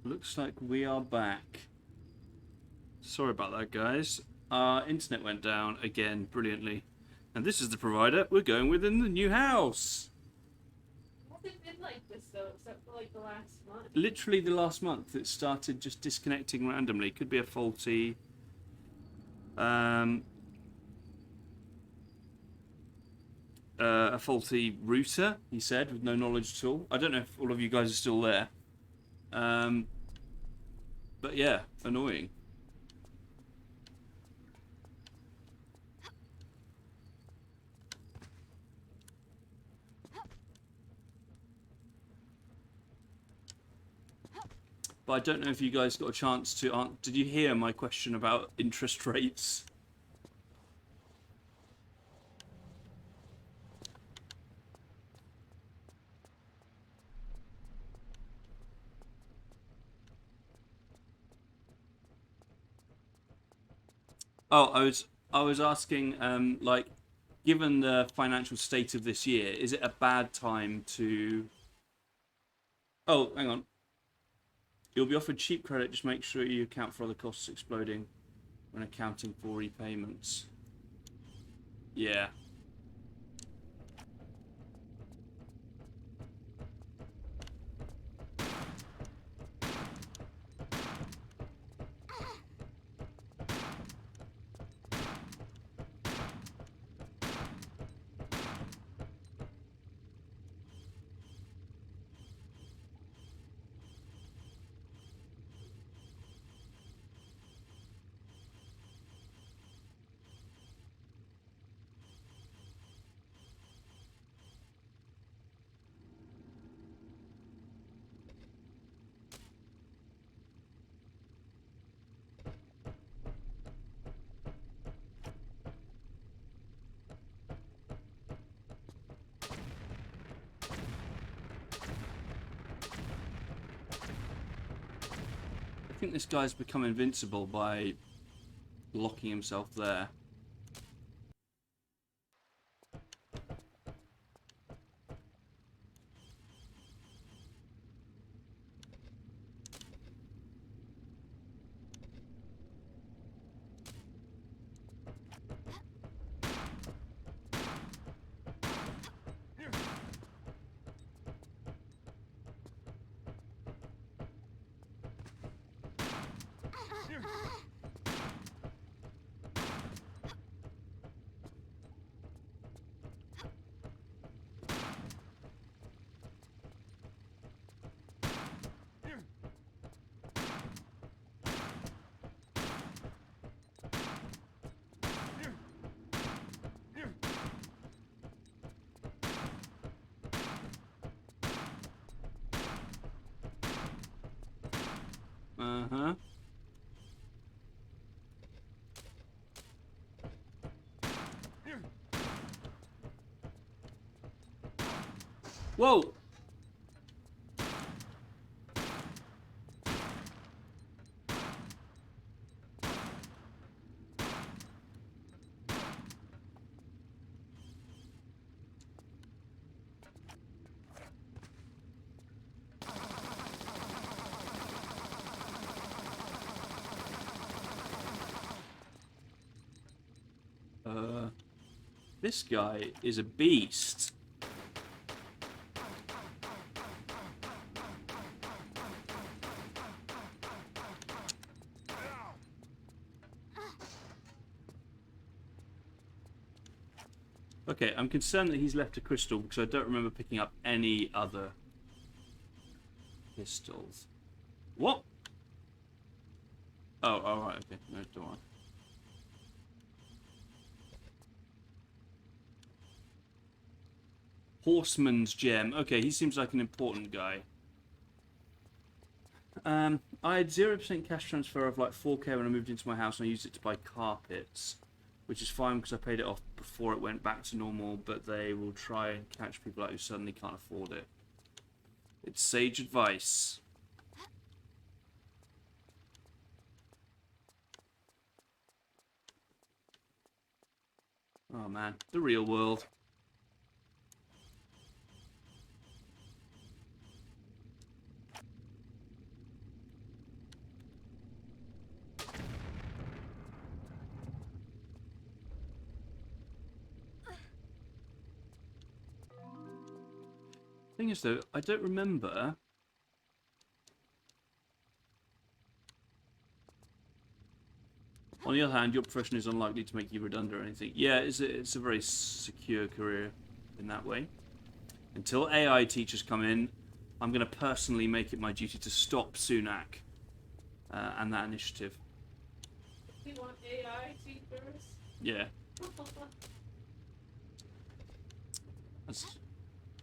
Looks like we are back. Sorry about that, guys. Our internet went down again brilliantly. And this is the provider we're going with in the new house. Has it been like this though, except for like the last month? Literally the last month it started just disconnecting randomly. Could be a faulty a faulty router, he said, with no knowledge at all. I don't know if all of you guys are still there. But yeah, annoying. But I don't know if you guys got a chance to answer. Did you hear my question about interest rates? Oh, I was asking, like, given the financial state of this year, is it a bad time to? Oh, hang on. You'll be offered cheap credit. Just make sure you account for other costs exploding when accounting for repayments. Yeah. I think this guy's become invincible by locking himself there. Uh-huh. Whoa! This guy is a beast. Okay, I'm concerned that he's left a crystal because I don't remember picking up any other pistols. What? Oh, alright, okay. No, don't worry. Horseman's gem. Okay, he seems like an important guy. I had 0% cash transfer of like 4K when I moved into my house and I used it to buy carpets, which is fine because I paid it off before it went back to normal, but they will try and catch people out who suddenly can't afford it. It's sage advice. Oh man, the real world. Thing is, though, I don't remember. On the other hand, your profession is unlikely to make you redundant or anything. Yeah, it's a very secure career in that way. Until AI teachers come in, I'm going to personally make it my duty to stop Sunak and that initiative. You want AI teachers? Yeah.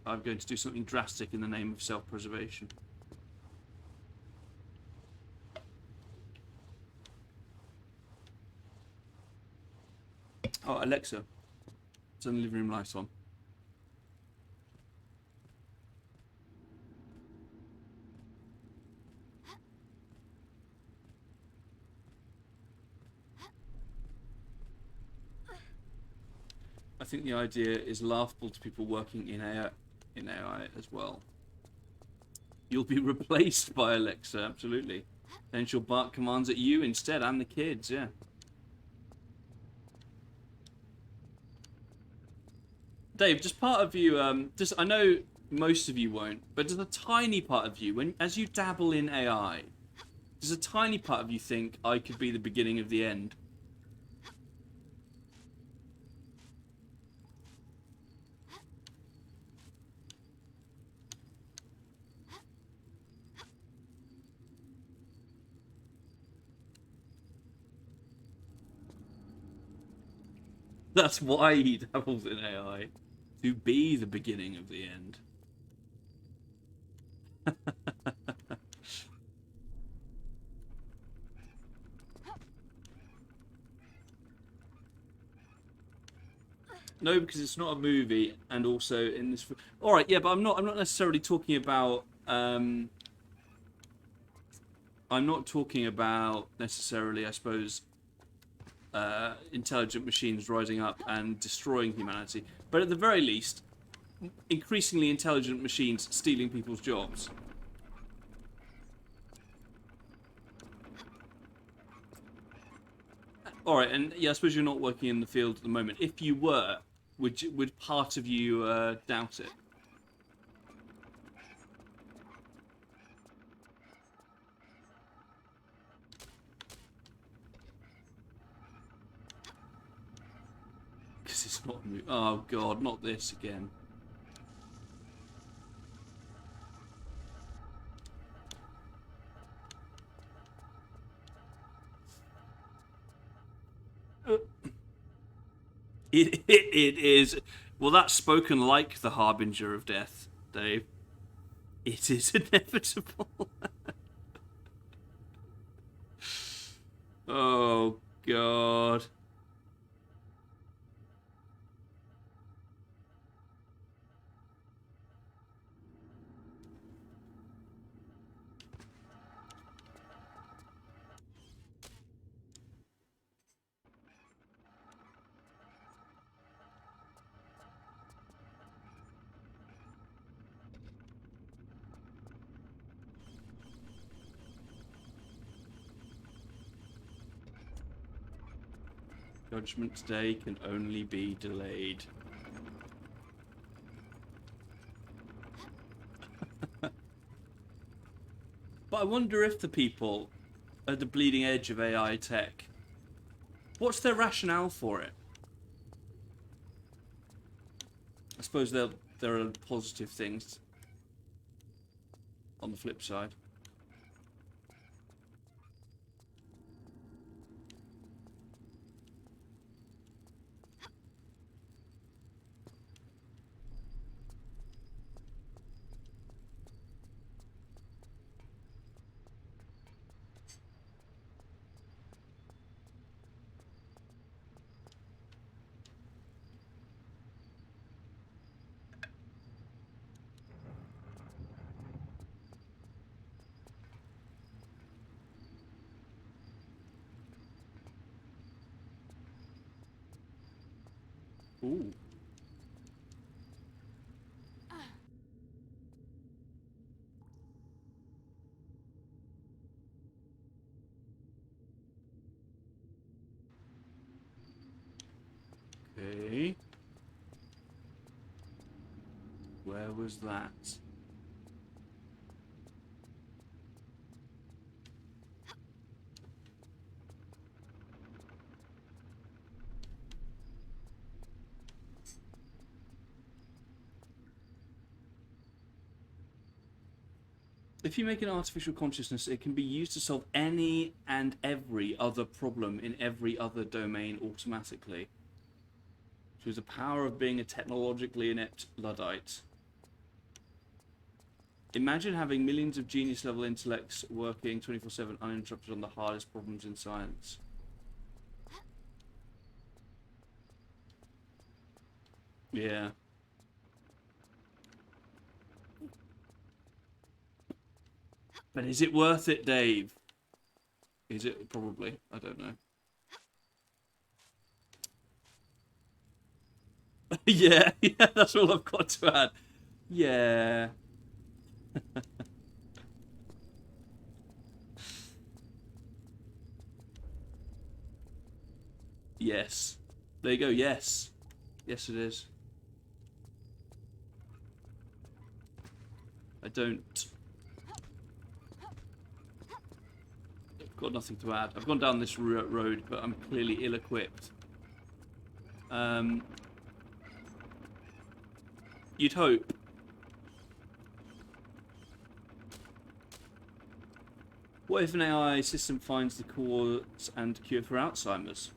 I'm going to do something drastic in the name of self-preservation. Oh, Alexa, turn the living room lights on. I think the idea is laughable to people working in AI as well. You'll be replaced by Alexa, absolutely. Then she'll bark commands at you instead and the kids, yeah. Dave, just part of you, I know most of you won't, but does a tiny part of you, as you dabble in AI, does a tiny part of you think I could be the beginning of the end? That's why he dabbles in AI. To be the beginning of the end. No, because it's not a movie, and also in this. All right, yeah, but I'm not necessarily talking about. I'm not talking about necessarily, I suppose, intelligent machines rising up and destroying humanity, but at the very least, increasingly intelligent machines stealing people's jobs. All right, and yeah, I suppose you're not working in the field at the moment. If you were, would part of you doubt it? Because it's not. Oh God, not this again. It is. Well, that's spoken like the harbinger of death, Dave. It is inevitable. Oh God. Judgment Day can only be delayed. But I wonder if the people at the bleeding edge of AI tech, what's their rationale for it? I suppose there are positive things on the flip side. Ooh. Okay. Where was that? If you make an artificial consciousness, it can be used to solve any and every other problem in every other domain automatically. She has the power of being a technologically inept Luddite. Imagine having millions of genius-level intellects working 24/7 uninterrupted on the hardest problems in science. Yeah. But is it worth it, Dave? Is it? Probably. I don't know. Yeah, yeah, that's all I've got to add. Yeah. Yes. There you go, yes. Yes, it is. I don't... I've got nothing to add. I've gone down this road, but I'm clearly ill-equipped. You'd hope. What if an AI system finds the cause and cure for Alzheimer's?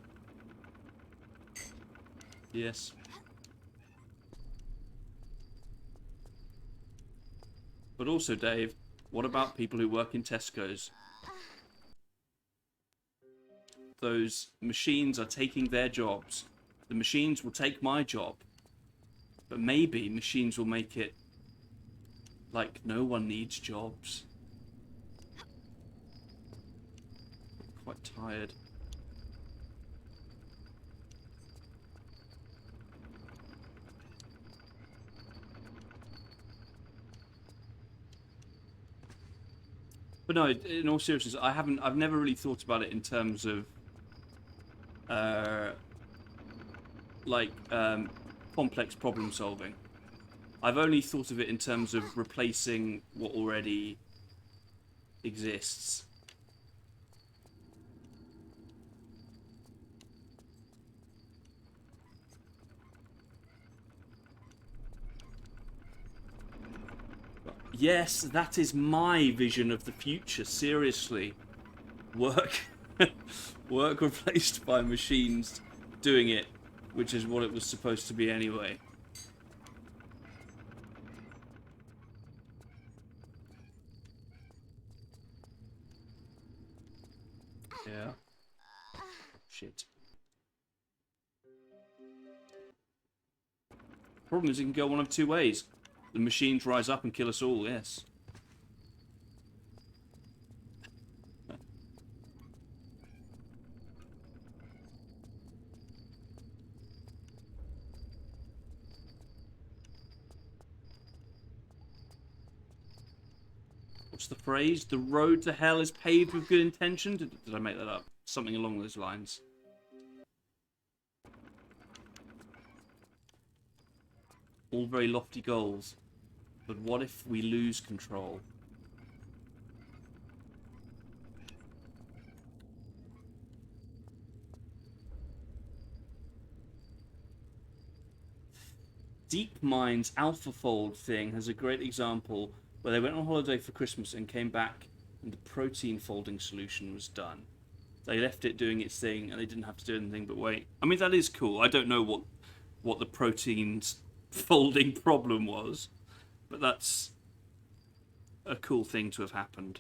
Yes. But also, Dave, what about people who work in Tesco's? Those machines are taking their jobs. The machines will take my job. But maybe machines will make it like no one needs jobs. I'm quite tired. But no, in all seriousness, I've never really thought about it in terms of complex problem solving. I've only thought of it in terms of replacing what already exists. Yes, that is my vision of the future, seriously. Work work replaced by machines doing it, which is what it was supposed to be anyway. Yeah. Shit. Problem is it can go one of two ways. The machines rise up and kill us all, yes. What's the phrase? The road to hell is paved with good intention? Did I make that up? Something along those lines. All very lofty goals. But what if we lose control? DeepMind's AlphaFold thing has a great example where they went on holiday for Christmas and came back and the protein folding solution was done. They left it doing its thing and they didn't have to do anything but wait. I mean, that is cool. I don't know what the protein's folding problem was, but that's a cool thing to have happened.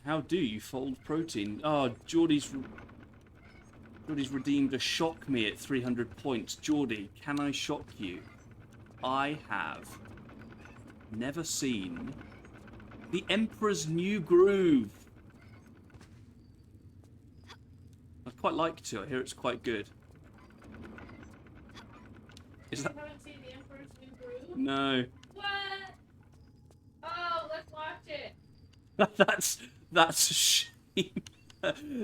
How do you fold protein? Oh, Geordie's redeemed a shock me at 300 points. Geordie, can I shock you? I have never seen The Emperor's New Groove. I'd quite like to. I hear it's quite good. Is that... You haven't seen The Emperor's New Groove? No. What? Oh, let's watch it. That's a shame.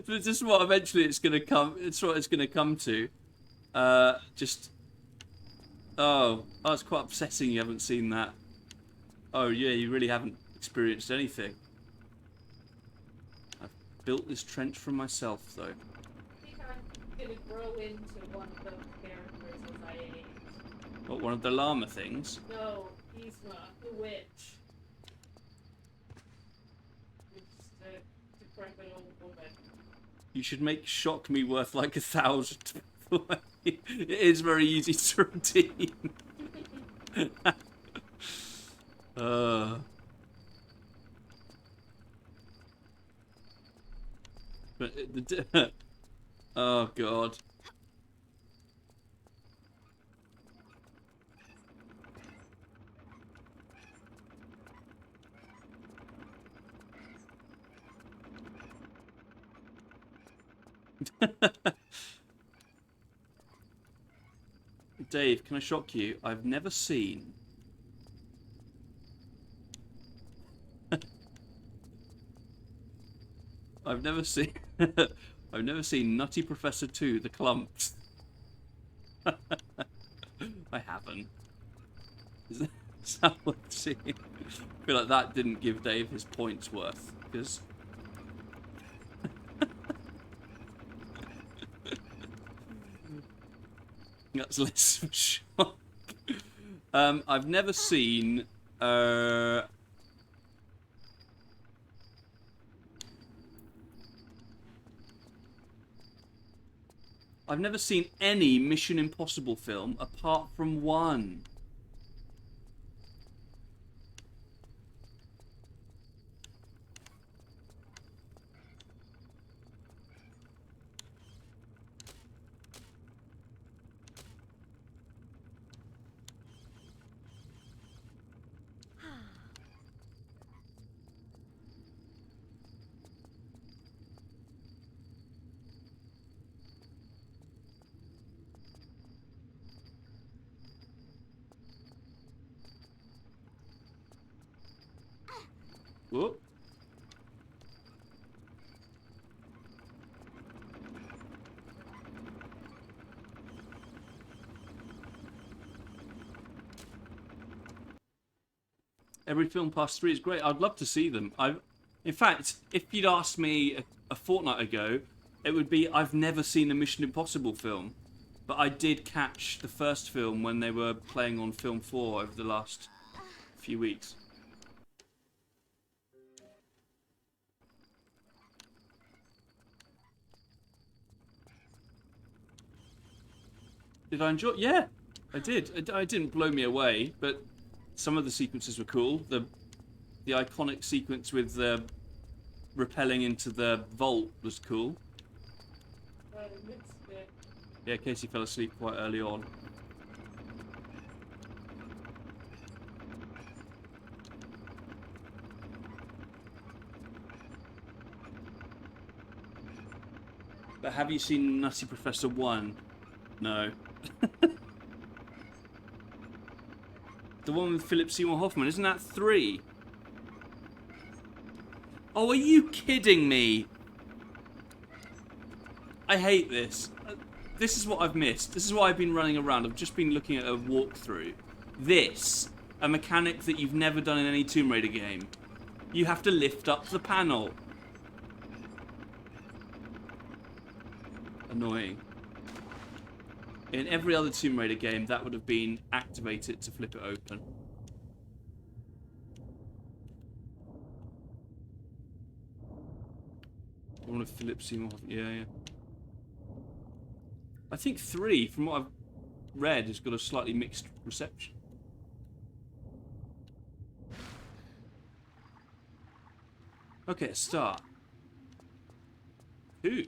This is what eventually it's gonna come. It's what it's gonna come to. Just. Oh, it's quite upsetting you haven't seen that. Oh yeah, you really haven't experienced anything. I've built this trench for myself, though. I think I'm gonna grow into one of those characters as I age. What, one of the llama things? No, Yzma, the witch. It's just a decrepit old woman. You should make shock me worth like 1,000. It is very easy to redeem. uh, but oh god. Dave, can I shock you? I've never seen I've never seen I've never seen Nutty Professor 2, The Clumps. I haven't. Is that what I'm seeing? I feel like that didn't give Dave his points worth, because that's less of a shock. I've never seen I've never seen any Mission Impossible film apart from one. Whoop. Every film past 3 is great. I'd love to see them. In fact, if you'd asked me a fortnight ago, it would be I've never seen a Mission Impossible film, but I did catch the first film when they were playing on Film 4 over the last few weeks. Did I enjoy? Yeah, I did. It didn't blow me away, but some of the sequences were cool. The iconic sequence with the rappelling into the vault was cool. Yeah, Casey fell asleep quite early on. But have you seen Nutty Professor 1? No. The one with Philip Seymour Hoffman, isn't that 3? Oh, are you kidding me? I hate this. This is what I've missed. This is why I've been running around. I've just been looking at a walkthrough. This, a mechanic that you've never done in any Tomb Raider game. You have to lift up the panel. Annoying. In every other Tomb Raider game, that would have been activate it to flip it open. One of Philip Seymour. Yeah. I think 3, from what I've read, has got a slightly mixed reception. Okay, start. 2.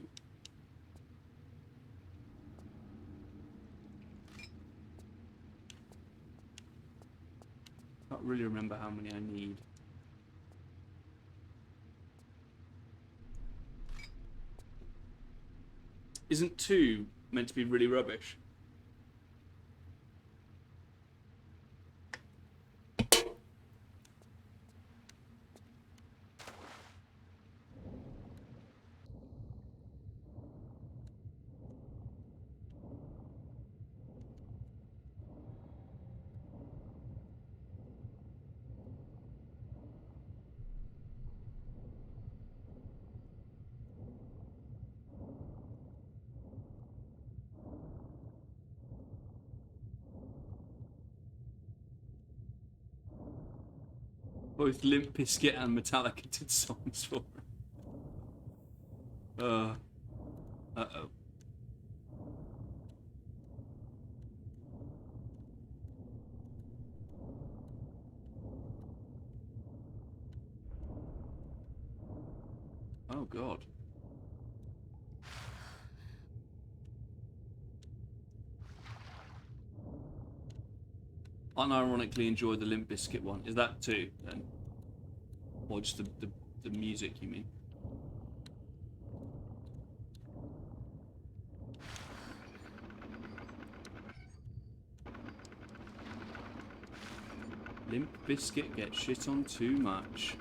Can't really remember how many I need. Isn't 2 meant to be really rubbish? Both Limp Bizkit and Metallica did songs for it. Uh-oh. Oh, God. Unironically enjoy the Limp Bizkit one. Is that too, then? Or just the music, you mean? Limp Bizkit gets shit on too much.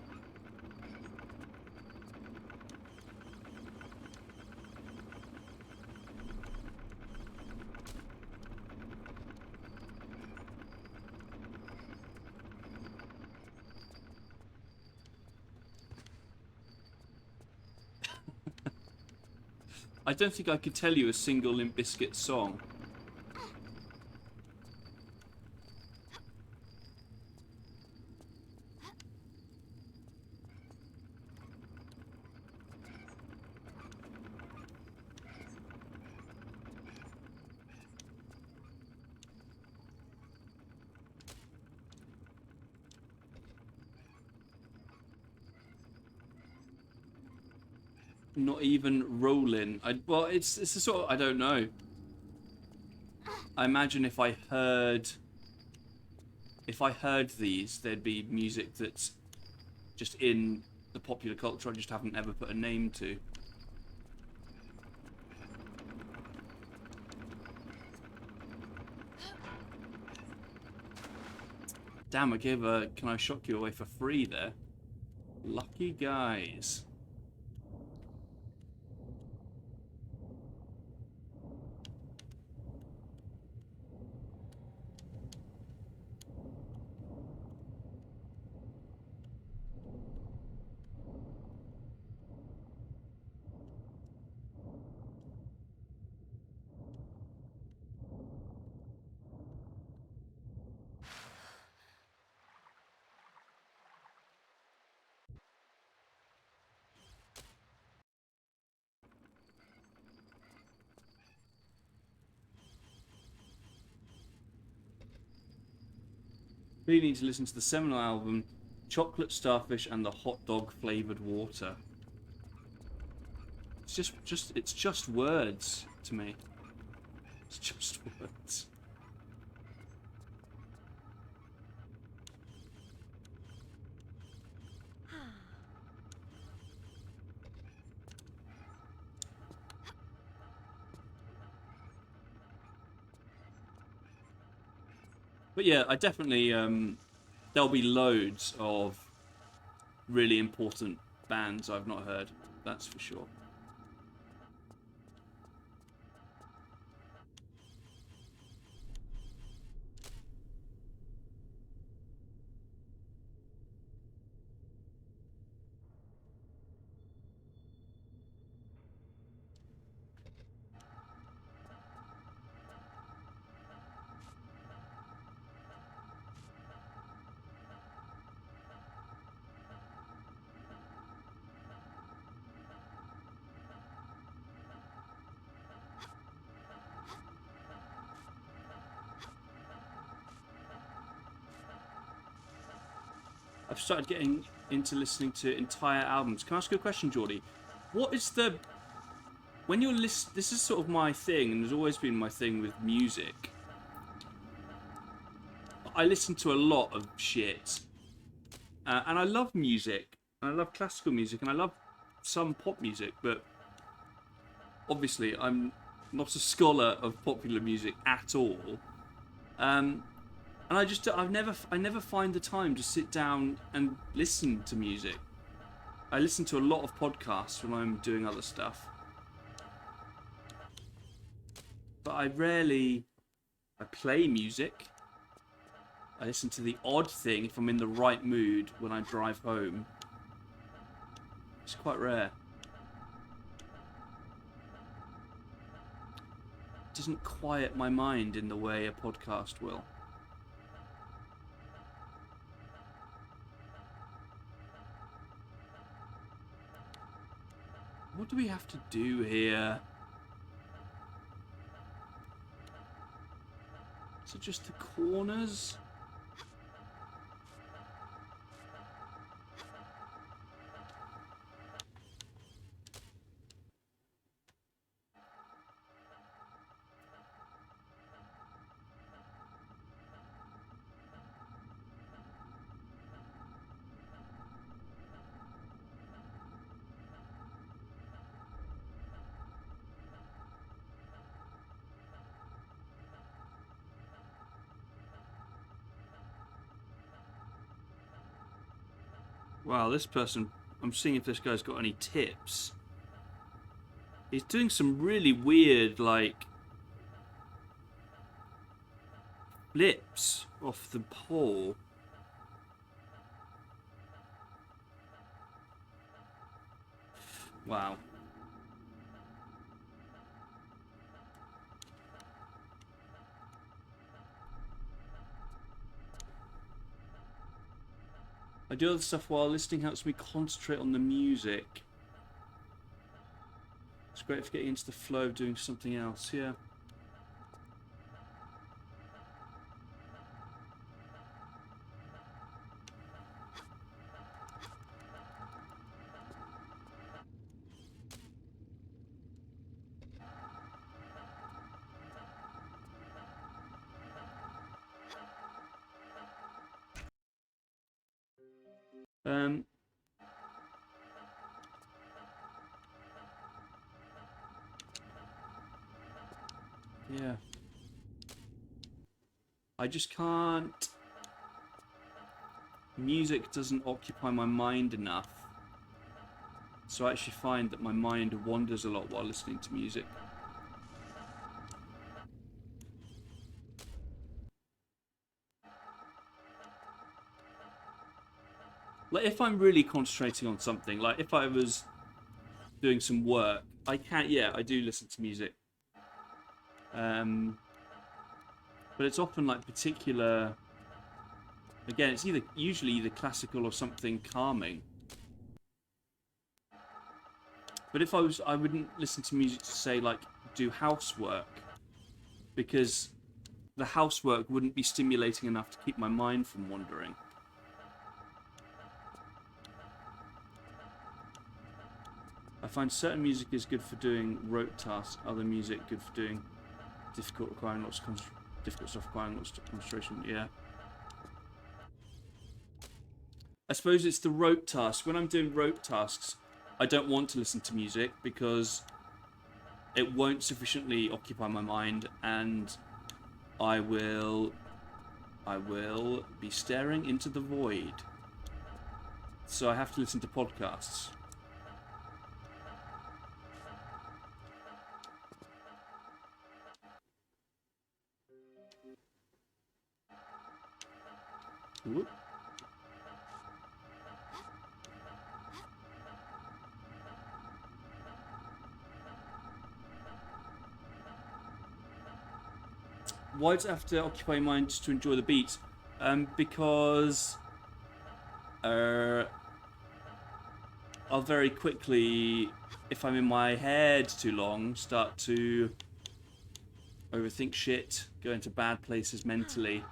I don't think I could tell you a single Limp Bizkit song. Not even Rollin'. Well, it's a sort of, I don't know. I imagine if I heard these, there'd be music that's just in the popular culture I just haven't ever put a name to. Damn, I gave a Can I Shock You away for free there. Lucky guys. Really need to listen to the seminal album Chocolate Starfish and the Hot Dog Flavored Water. It's just words to me. It's just words. But yeah, I definitely there'll be loads of really important bands I've not heard. That's for sure. I've started getting into listening to entire albums. Can I ask you a question, Geordie? What is the... When you're listening... This is sort of my thing, and has always been my thing with music. I listen to a lot of shit. And I love music. And I love classical music, and I love some pop music, but... Obviously, I'm not a scholar of popular music at all. And I never find the time to sit down and listen to music. I listen to a lot of podcasts when I'm doing other stuff. But I play music. I listen to the odd thing if I'm in the right mood when I drive home. It's quite rare. It doesn't quiet my mind in the way a podcast will. What do we have to do here? Is it just the corners? Wow, this person... I'm seeing if this guy's got any tips. He's doing some really weird, like... flips off the pole. Wow. I do other stuff while listening helps me concentrate on the music. It's great for getting into the flow of doing something else, yeah. Um, yeah. I just can't... Music doesn't occupy my mind enough. So I actually find that my mind wanders a lot while listening to music. Like, if I'm really concentrating on something, like if I was doing some work, I can't, yeah, I do listen to music. But it's often like particular, again, it's usually either classical or something calming. But if I wouldn't listen to music to say, like, do housework, because the housework wouldn't be stimulating enough to keep my mind from wandering. I find certain music is good for doing rote tasks, other music good for doing difficult stuff requiring lots of concentration. Yeah. I suppose it's the rote task. When I'm doing rote tasks, I don't want to listen to music because it won't sufficiently occupy my mind, and I will be staring into the void. So I have to listen to podcasts. Whoop. Why does it have to occupy your mind just to enjoy the beats? Because I'll very quickly, if I'm in my head too long, start to overthink shit, go into bad places mentally.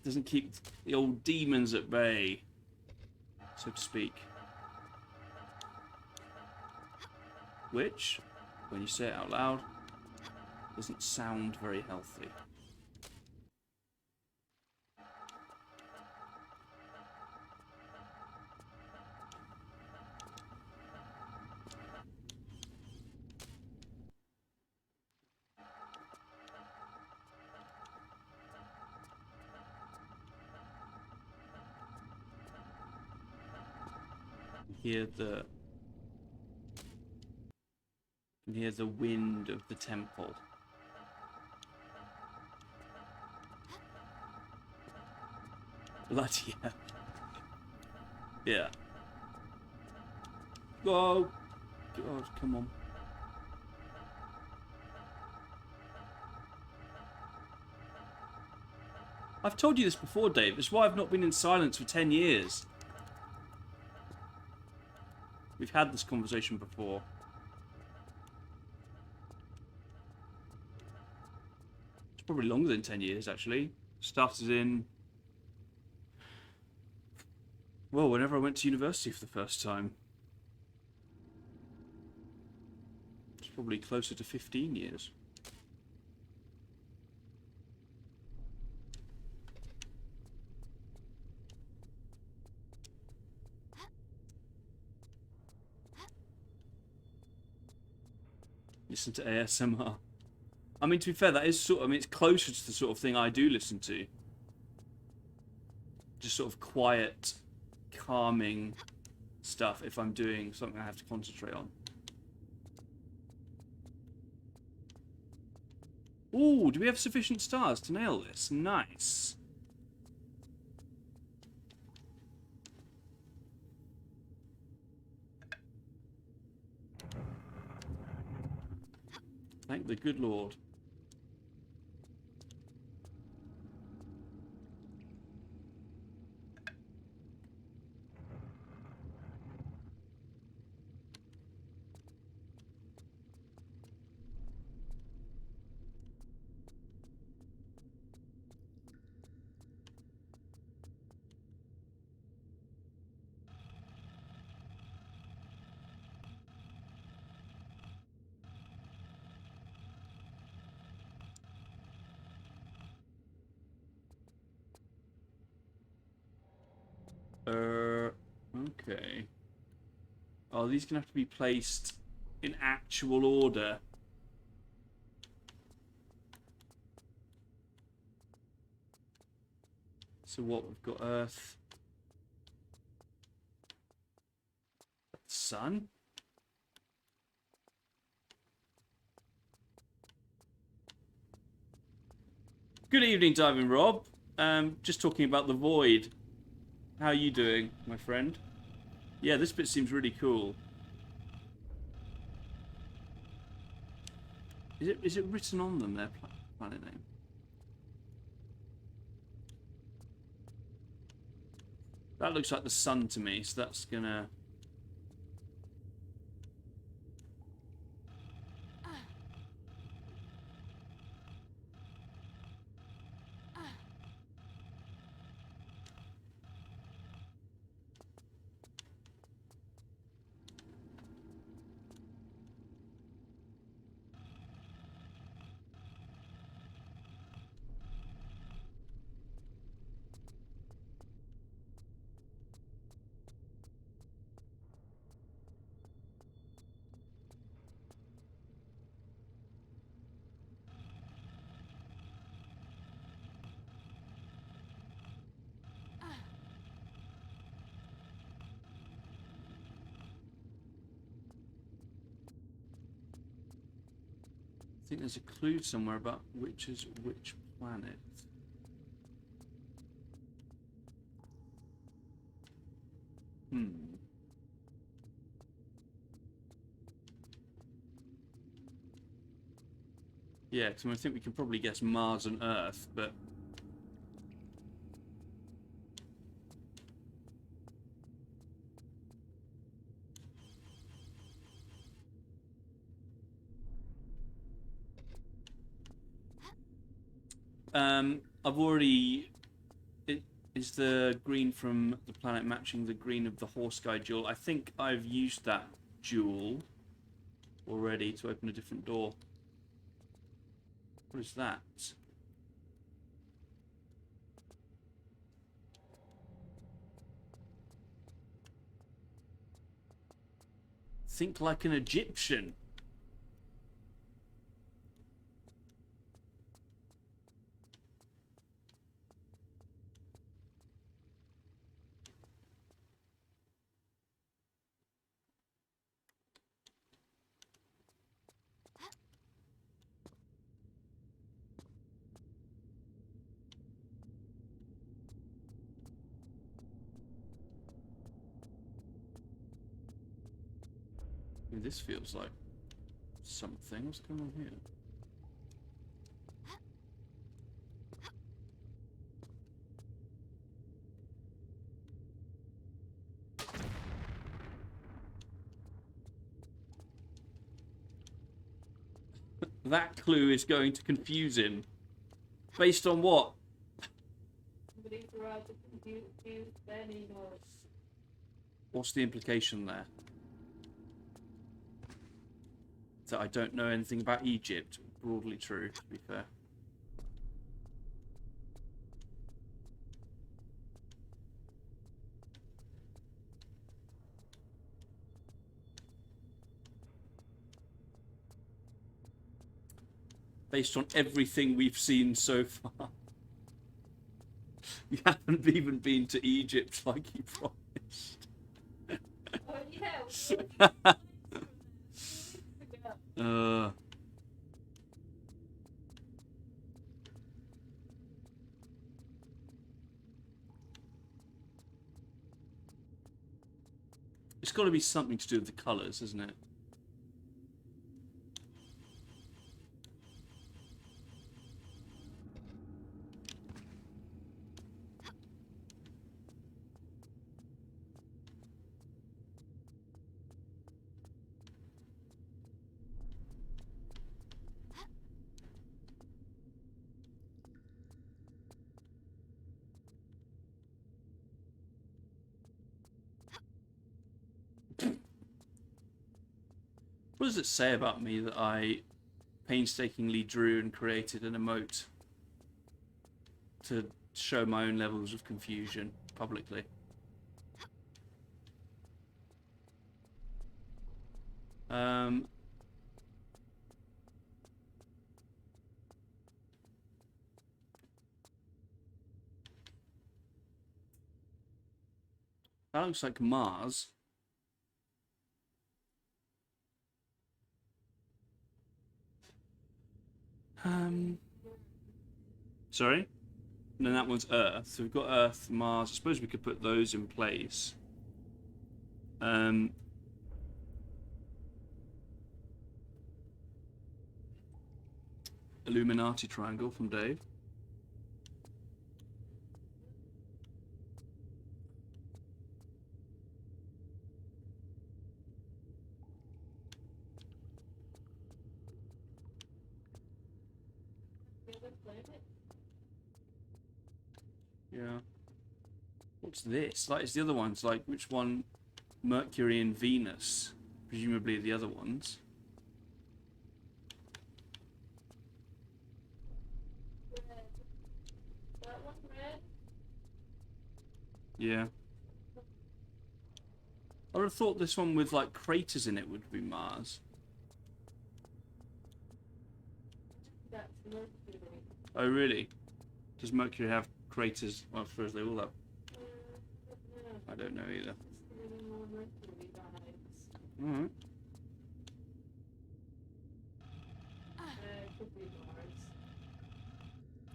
Doesn't keep the old demons at bay, so to speak. Which, when you say it out loud, doesn't sound very healthy. You can hear the wind of the temple. Bloody hell. Yeah. Oh, God, come on. I've told you this before, Dave. It's why I've not been in silence for 10 years. We've had this conversation before. It's probably longer than 10 years, actually. Started in... Well, whenever I went to university for the first time. It's probably closer to 15 years. Listen to ASMR. I mean, to be fair, that is sort of, I mean, it's closer to the sort of thing I do listen to. Just sort of quiet, calming stuff if I'm doing something I have to concentrate on. Ooh, do we have sufficient stars to nail this? Nice. Thank the good Lord. Okay. Oh, these gonna have to be placed in actual order. So what, we've got Earth. Sun? Good evening, Diving Rob. Just talking about the void. How are you doing, my friend? Yeah, this bit seems really cool. Is it written on them, their planet name? That looks like the sun to me, so that's gonna... I think there's a clue somewhere about which is which planet. Yeah, because I think we can probably guess Mars and Earth, but... I've already... Is the green from the planet matching the green of the Horse Guy jewel? I think I've used that jewel already to open a different door. What is that? Think like an Egyptian. I mean, this feels like something. What's going on here? That clue is going to confuse him. Based on what? Somebody threw out the confused Benny note. What's the implication there? That I don't know anything about Egypt. Broadly true, to be fair. Based on everything we've seen so far. You haven't even been to Egypt like you promised. Oh yeah. Uh, it's got to be something to do with the colours, isn't it? What does it say about me that I painstakingly drew and created an emote to show my own levels of confusion publicly? That looks like Mars. Sorry? And then that one's Earth. So we've got Earth, Mars. I suppose we could put those in place. Illuminati triangle from Dave. Yeah. What's this? Like, it's the other ones. Like, which one? Mercury and Venus. Presumably the other ones. That one red. Yeah. I would have thought this one with, like, craters in it would be Mars. That's Mercury. Oh, really? Does Mercury have craters? Well, I suppose they all have. I don't know either. Mercury vibes. Alright. Could be Mars.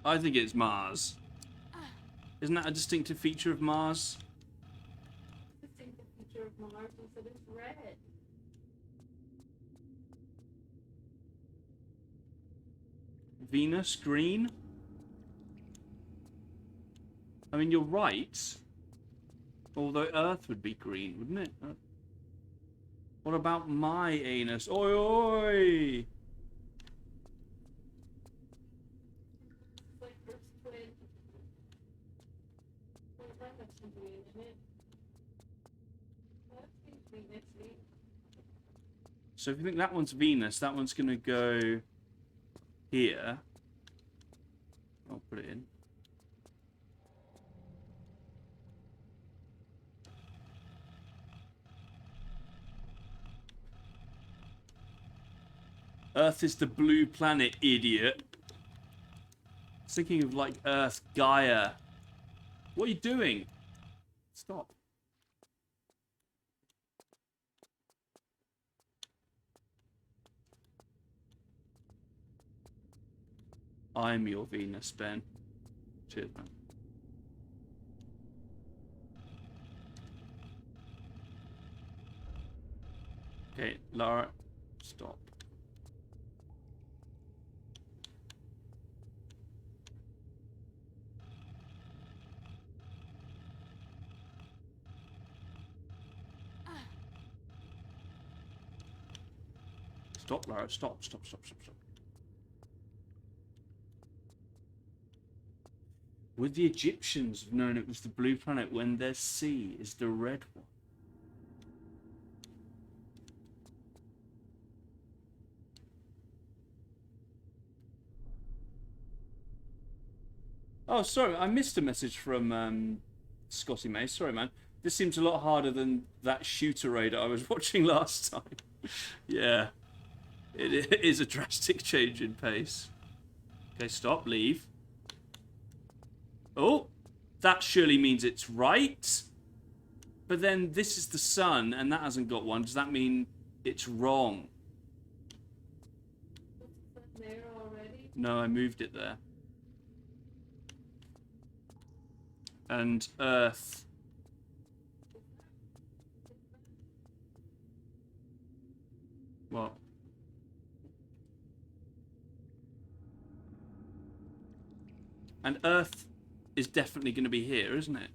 I think it's Mars. Isn't that a distinctive feature of Mars? Distinctive feature of Mars is that it's red. Venus, green? I mean, you're right. Although Earth would be green, wouldn't it? What about my anus? Oi, oi! It's like Earth's twin. Well, that has some green in it. That seems Venus-y. So if you think that one's Venus, that one's going to go here. I'll put it in. Earth is the blue planet, idiot. I was thinking of like Earth, Gaia. What are you doing? Stop. I'm your Venus, Ben. Cheers, man. Okay, Lara, stop. Stop, Lara, stop, stop, stop, stop, stop. Would the Egyptians have known it was the blue planet when their sea is the red one? Oh, sorry, I missed a message from Scotty May. Sorry, man. This seems a lot harder than that shooter raid I was watching last time. Yeah, it is a drastic change in pace. Okay, stop, leave. Oh, that surely means it's right. But then this is the sun, and that hasn't got one. Does that mean it's wrong? Was it there already? No, I moved it there. And Earth. What? And Earth is definitely going to be here, isn't it?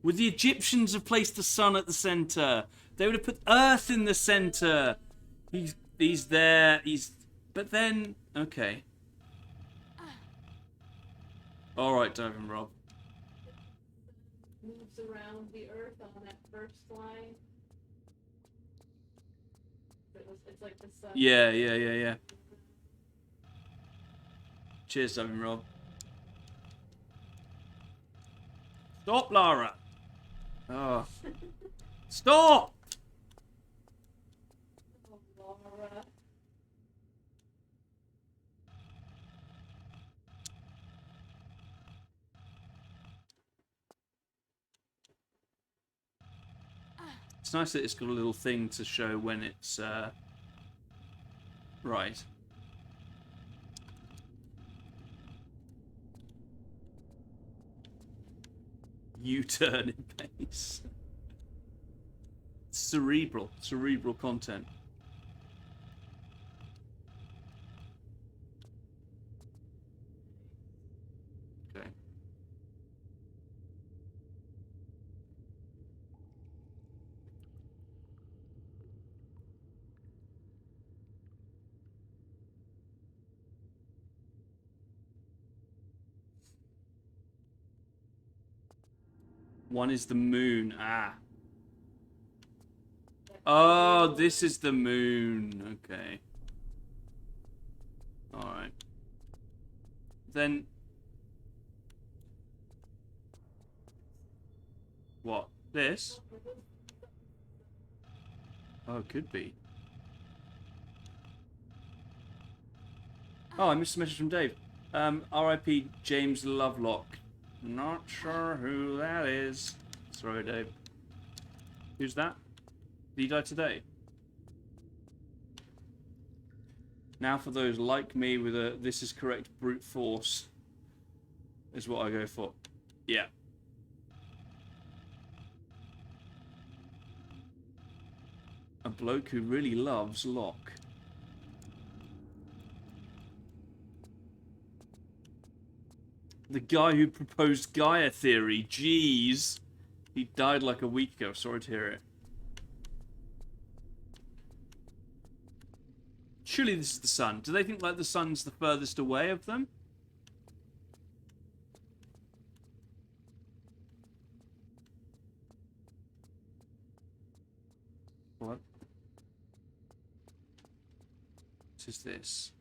Would the Egyptians have placed the sun at the center? They would have put Earth in the center. He's there. But then okay. All right, Diving Rob. Moves around the Earth on that first line. It's like the sun. Yeah. Cheers, Diving Rob. Stop, Lara. Oh. Stop! Oh, Laura. It's nice that it's got a little thing to show when it's right. U-turn in pace. Cerebral content. Okay. One is the moon. Ah. Oh, this is the moon. Okay. Alright. Then... What? This? Oh, it could be. Oh, I missed a message from Dave. R.I.P. James Lovelock. Not sure who that is. Sorry, Dave. Who's that? Did he die today? Now for those like me with a this is correct brute force is what I go for. Yeah. A bloke who really loves Locke. The guy who proposed Gaia theory. Jeez. He died like a week ago. Sorry to hear it. Surely this is the sun. Do they think like the sun's the furthest away of them? What? What is this?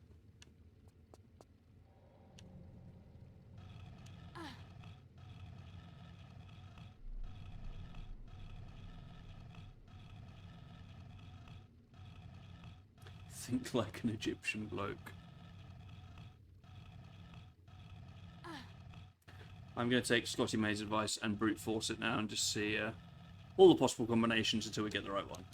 Think like an Egyptian bloke. I'm going to take Scotty May's advice and brute force it now and just see all the possible combinations until we get the right one.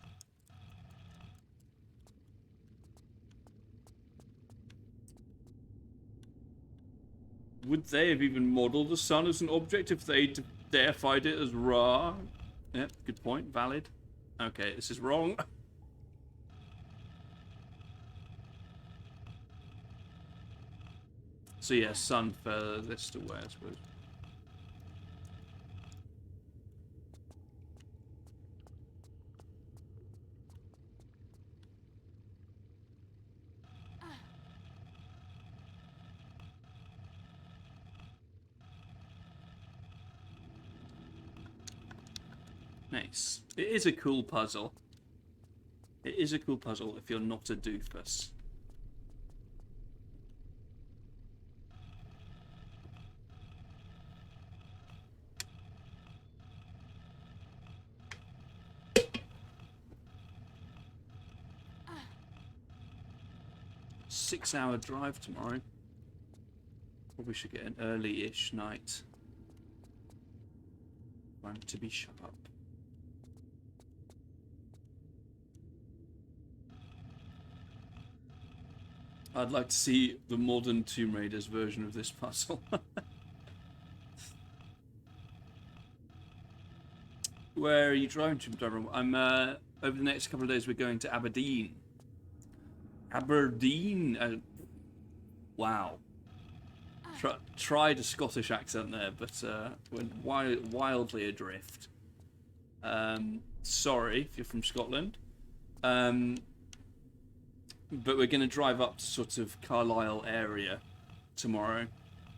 Would they have even modelled the sun as an object if they deified it as Ra? Yep, good point. Valid. Okay, this is wrong. So yeah, sun furthest away, I suppose. Nice. It is a cool puzzle. It is a cool puzzle if you're not a doofus. Six-hour drive tomorrow. Probably should get an early-ish night. Time to be sharp. I'd like to see the modern Tomb Raiders version of this puzzle. Where are you driving to, Darren? I'm over the next couple of days. We're going to Aberdeen. Aberdeen. Wow. Tried a Scottish accent there, but went wildly adrift. Sorry if you're from Scotland. But we're going to drive up to sort of Carlisle area tomorrow,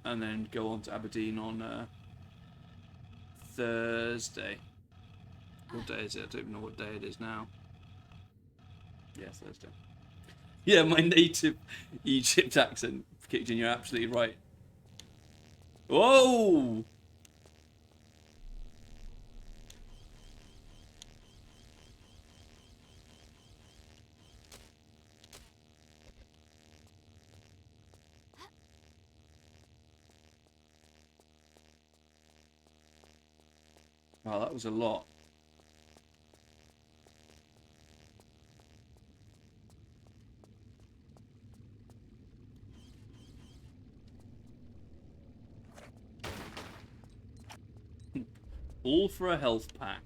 and then go on to Aberdeen on Thursday. What day is it? I don't even know what day it is now. Yeah, Thursday. Yeah, my native Egypt accent kicked in. You're absolutely right. Whoa! Wow, that was a lot. All for a health pack.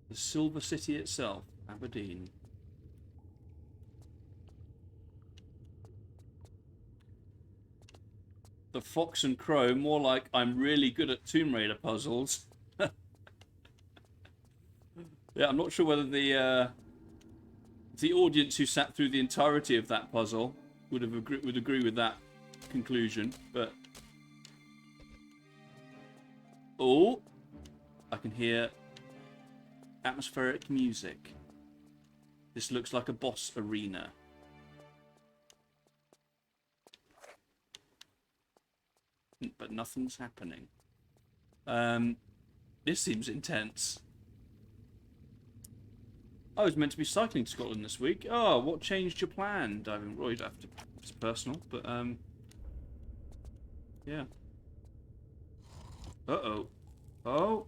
The Silver City itself, Aberdeen. The Fox and Crow, more like I'm really good at Tomb Raider puzzles. Yeah, I'm not sure whether the audience who sat through the entirety of that puzzle would agree with that conclusion, but oh, I can hear atmospheric music. This looks like a boss arena. But nothing's happening. This seems intense. I was meant to be cycling to Scotland this week. Oh, what changed your plan? Diving Royd after it's personal, but yeah. Uh-oh. Oh.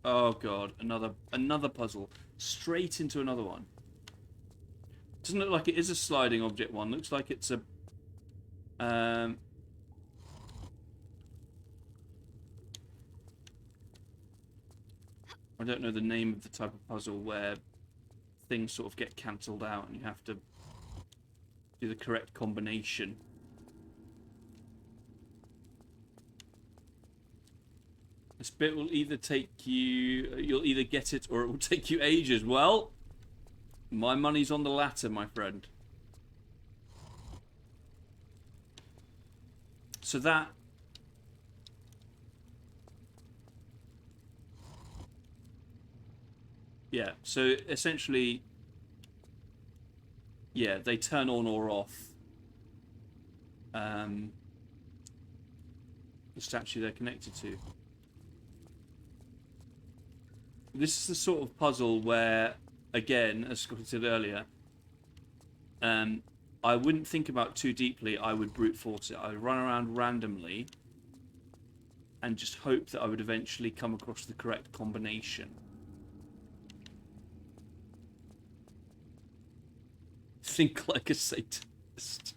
Oh god, another puzzle. Straight into another one. Doesn't look like it is a sliding object one. Looks like it's a I don't know the name of the type of puzzle where things sort of get cancelled out and you have to do the correct combination. This bit will either take you... You'll either get it or it will take you ages. Well, my money's on the latter, my friend. So that... Yeah, so essentially... Yeah, they turn on or off the statue they're connected to. This is the sort of puzzle where, again, as Scott said earlier, I wouldn't think about too deeply. I would brute force it. I would run around randomly and just hope that I would eventually come across the correct combination. Think like a Satanist.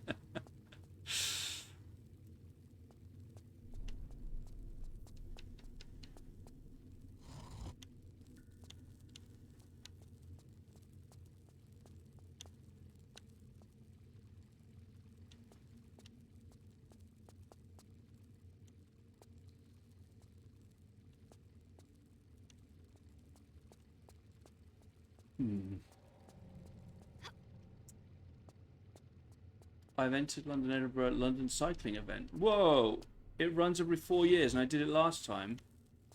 I've entered London Edinburgh London cycling event. Whoa! It runs every 4 years, and I did it last time.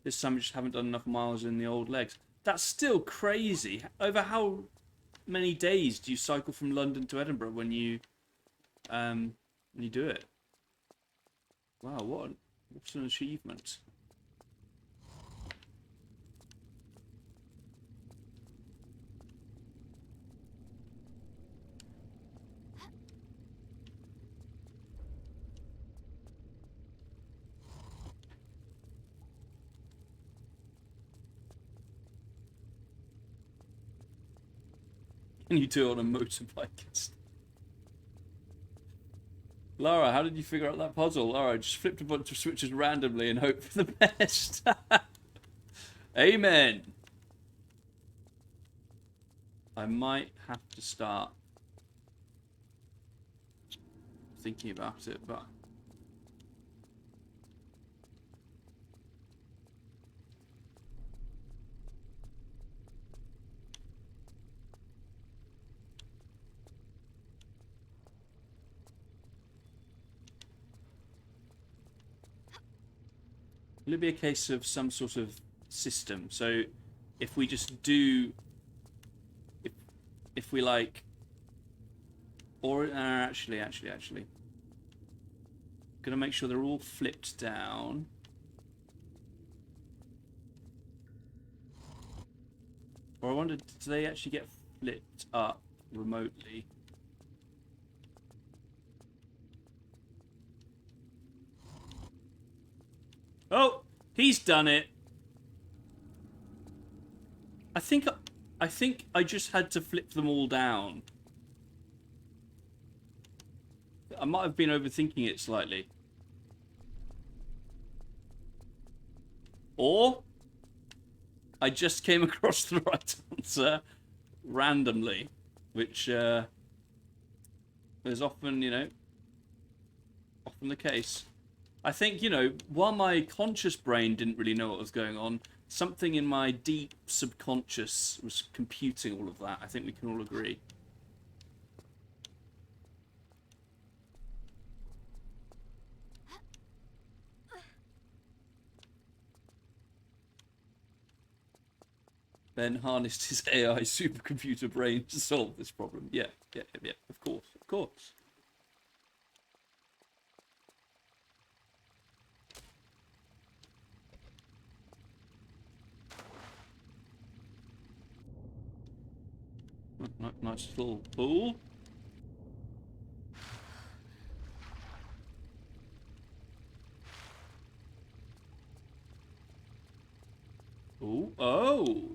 This time I just haven't done enough miles in the old legs. That's still crazy. Over how many days do you cycle from London to Edinburgh when you do it? Wow, what's an achievement? Can you do it on a motorbike? Lara, how did you figure out that puzzle? Lara, just flipped a bunch of switches randomly and hoped for the best. Amen. I might have to start thinking about it, but will it be a case of some sort of system? So if we just do, if we like, or actually, gonna make sure they're all flipped down. Or I wonder, do they actually get flipped up remotely? Oh, he's done it. I think I just had to flip them all down. I might have been overthinking it slightly. Or I just came across the right answer randomly, which is often, often the case. I think, while my conscious brain didn't really know what was going on, something in my deep subconscious was computing all of that. I think we can all agree. Ben harnessed his AI supercomputer brain to solve this problem. Yeah, of course. Nice little pool. Ooh, oh.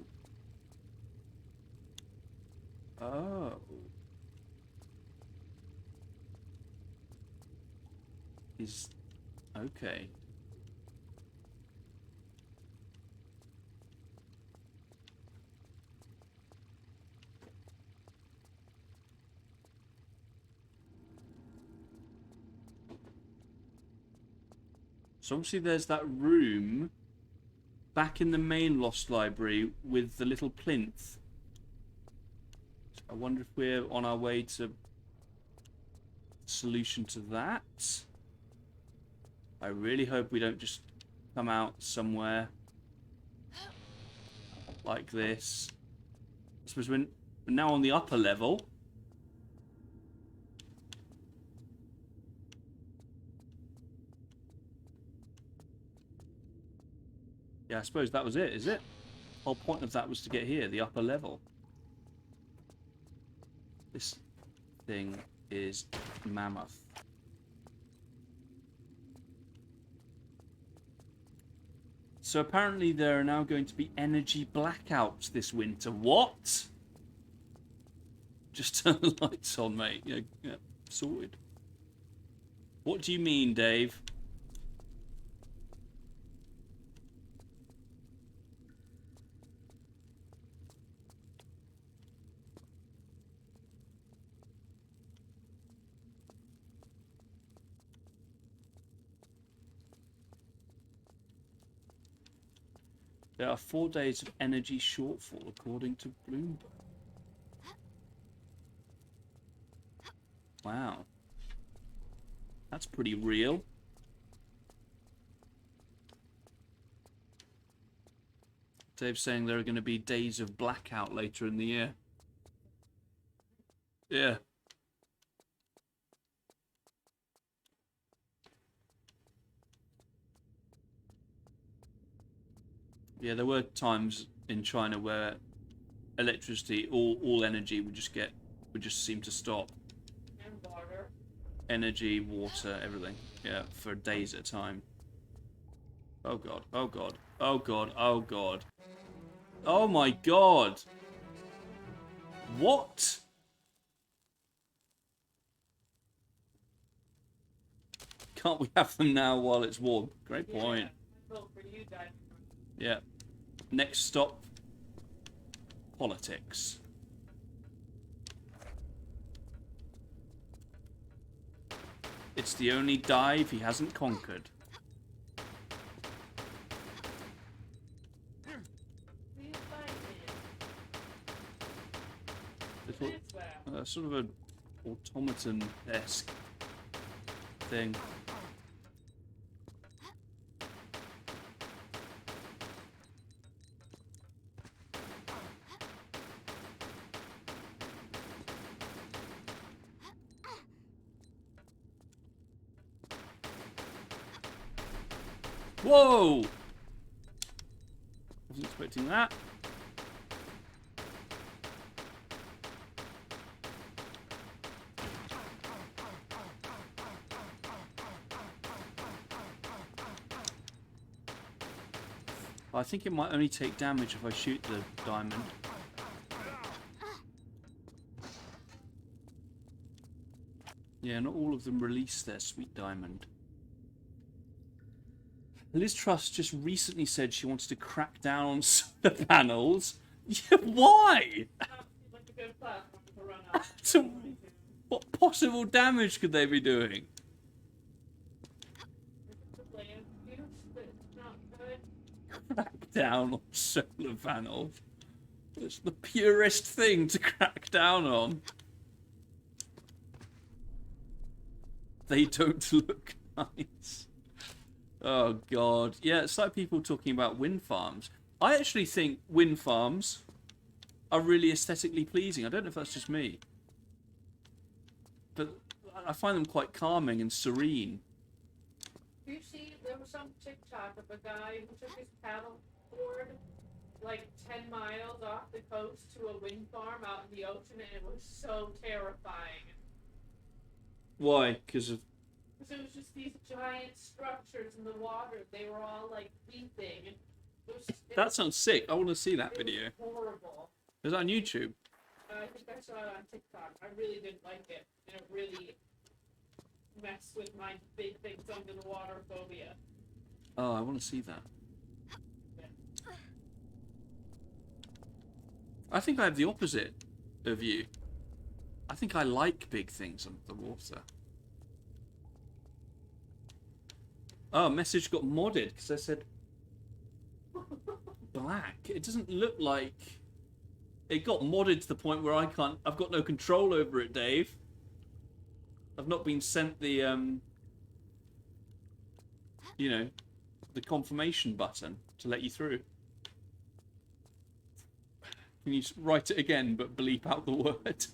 He's okay. So obviously there's that room back in the main Lost Library with the little plinth. I wonder if we're on our way to solution to that. I really hope we don't just come out somewhere like this. I suppose we're now on the upper level. Yeah, I suppose that was it, is it? The whole point of that was to get here, the upper level. This thing is mammoth. So apparently there are now going to be energy blackouts this winter. What? Just turn the lights on, mate. Yeah, sorted. What do you mean, Dave? There are 4 days of energy shortfall, according to Bloomberg. Wow. That's pretty real. Dave's saying there are going to be days of blackout later in the year. Yeah. Yeah, there were times in China where electricity, all energy would just seem to stop. And water. Energy, water, everything. Yeah, for days at a time. Oh god, oh god, oh god, oh god. Oh my god! What? Can't we have them now while it's warm? Great point. Yeah, vote for you, Dad. Yeah. Next stop, politics. It's the only dive he hasn't conquered. Please fight Little, me. Maxwell. sort of an automaton-esque thing. Whoa! Wasn't expecting that. I think it might only take damage if I shoot the diamond. Yeah, not all of them release their sweet diamond. Liz Truss just recently said she wants to crack down on solar panels. Yeah, why? Like a good platform to run up. So, what possible damage could they be doing? The land use, but it's not good. Crack down on solar panels. It's the purest thing to crack down on. They don't look nice. Oh god. Yeah, it's like people talking about wind farms. I actually think wind farms are really aesthetically pleasing. I don't know if that's just me. But I find them quite calming and serene. Do you see, there was some TikTok of a guy who took his paddle board like 10 miles off the coast to a wind farm out in the ocean, and it was so terrifying. Why? Because of... Because it was just these giant structures in the water. They were all like beeping. It was just, That sounds sick. I want to see that video. It was horrible. Is that on YouTube? I think I saw it on TikTok. I really didn't like it, and it really messed with my big things under the water phobia. Oh, I want to see that. I think I have the opposite of you. I think I like big things under the water. Oh, message got modded because I said black. It doesn't look like... It got modded to the point where I've got no control over it, Dave. I've not been sent the, you know, the confirmation button to let you through. Can you write it again, but bleep out the word?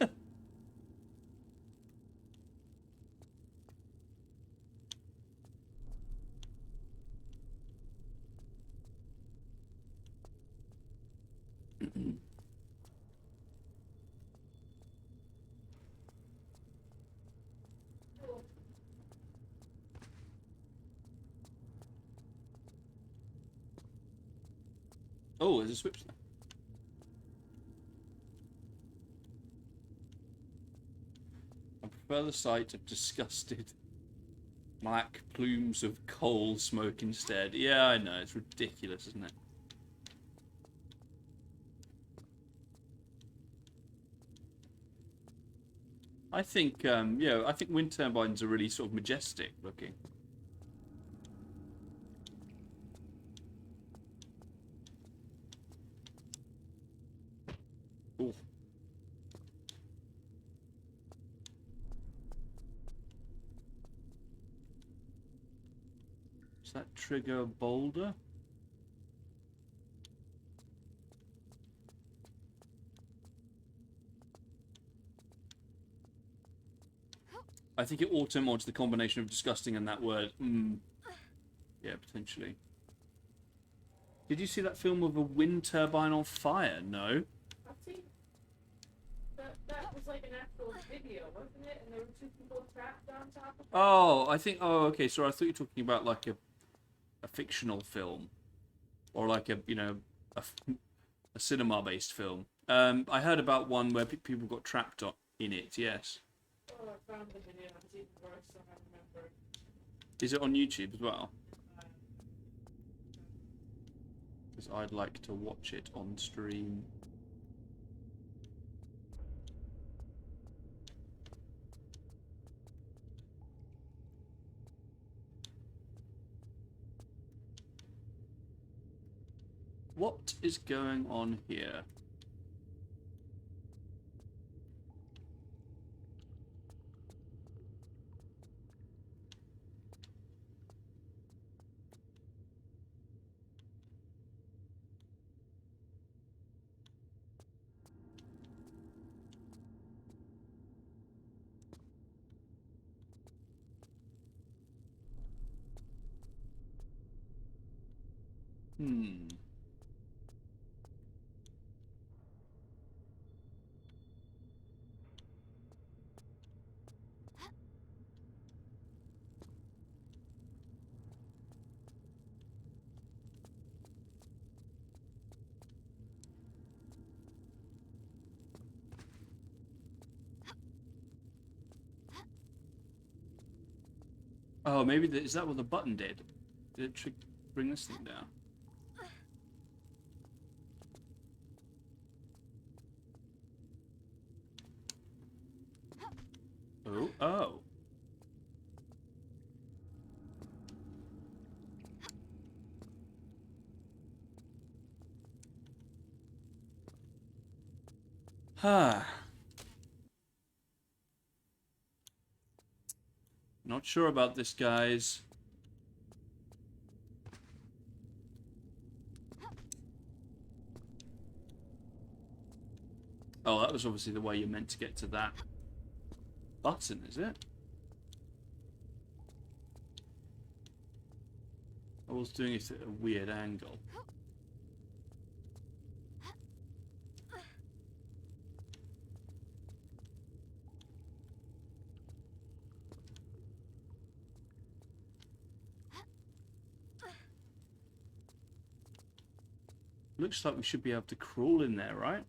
Oh, there's a switch there. I prefer the sight of disgusted black plumes of coal smoke instead. Yeah, I know. It's ridiculous, isn't it? I think, yeah, I think wind turbines are really sort of majestic looking. Ooh. that trigger a boulder? I think it auto-mods the combination of disgusting and that word. Yeah, potentially. Did you see that film of a wind turbine on fire? No. I've seen that was like an actual video, wasn't it? And there were two people trapped on top of it. Oh, I think. Oh, okay. So I thought you were talking about like a fictional film, or like a a cinema-based film. I heard about one where people got trapped in it. Yes. Oh, I found the video. It's even worse than I remember. Is it on YouTube as well? Because I'd like to watch it on stream. What is going on here? Oh, maybe is that what the button did? Did it bring this thing down? Oh, oh. Huh. Not sure about this, guys. Oh, that was obviously the way you're meant to get to that button, is it? I was doing it at a weird angle. Looks like we should be able to crawl in there, right?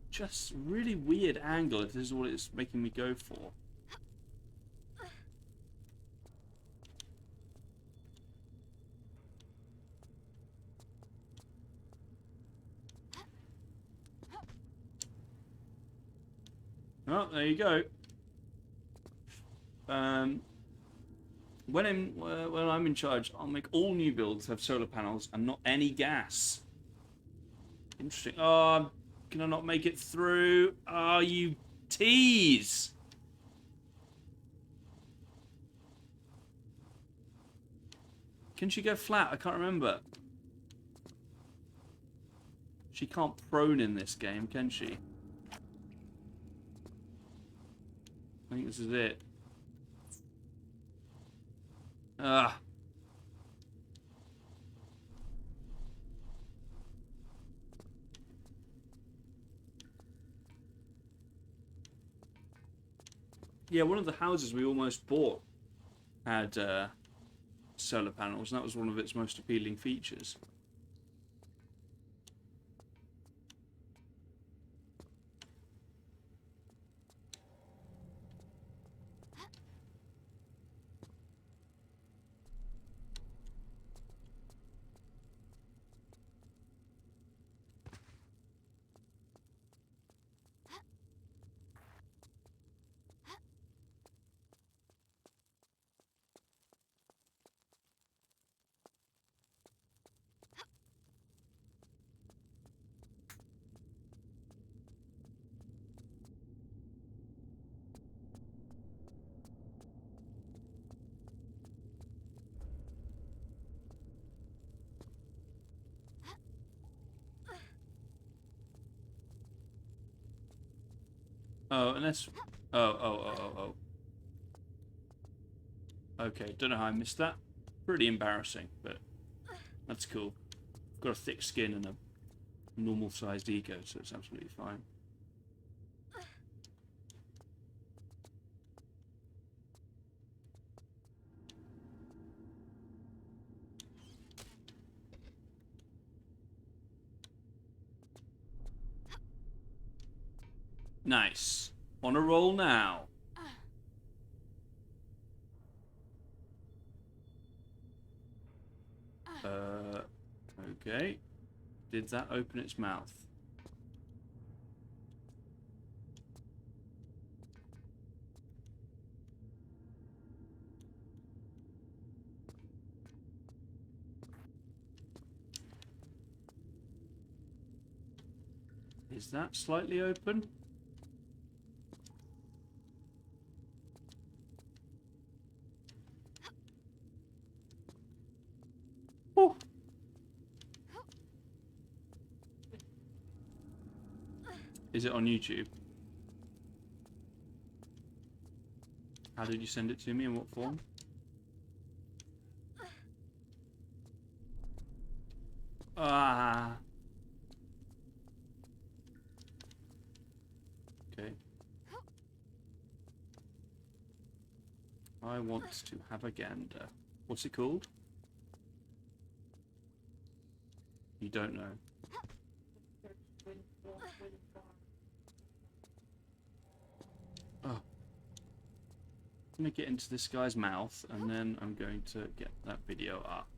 Just really weird angle if this is what it's making me go for. Oh, there you go. When I'm in charge, I'll make all new builds have solar panels and not any gas. Interesting. Oh, can I not make it through? Oh, you tease! Can she go flat? I can't remember. She can't prone in this game, can she? I think this is it. Ah. Yeah, one of the houses we almost bought had solar panels, and that was one of its most appealing features. Oh, unless... Oh. Okay, don't know how I missed that. Pretty embarrassing, but that's cool. I've got a thick skin and a normal-sized ego, so it's absolutely fine. Nice. On a roll now. Okay. Did that open its mouth? Is that slightly open? Oh. Is it on YouTube? How did you send it to me? In what form? Ah. Okay. I want to have a gander. What's it called? You don't know. Oh. I'm going to get into this guy's mouth, and then I'm going to get that video up.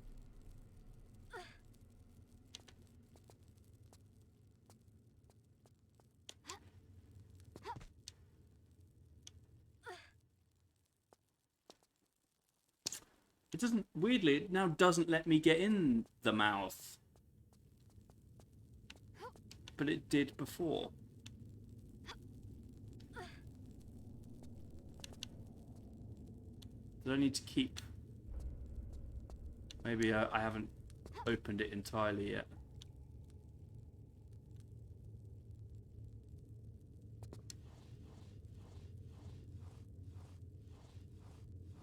It doesn't, weirdly, it now doesn't let me get in the mouth. But it did before. Did I need to keep... Maybe I haven't opened it entirely yet.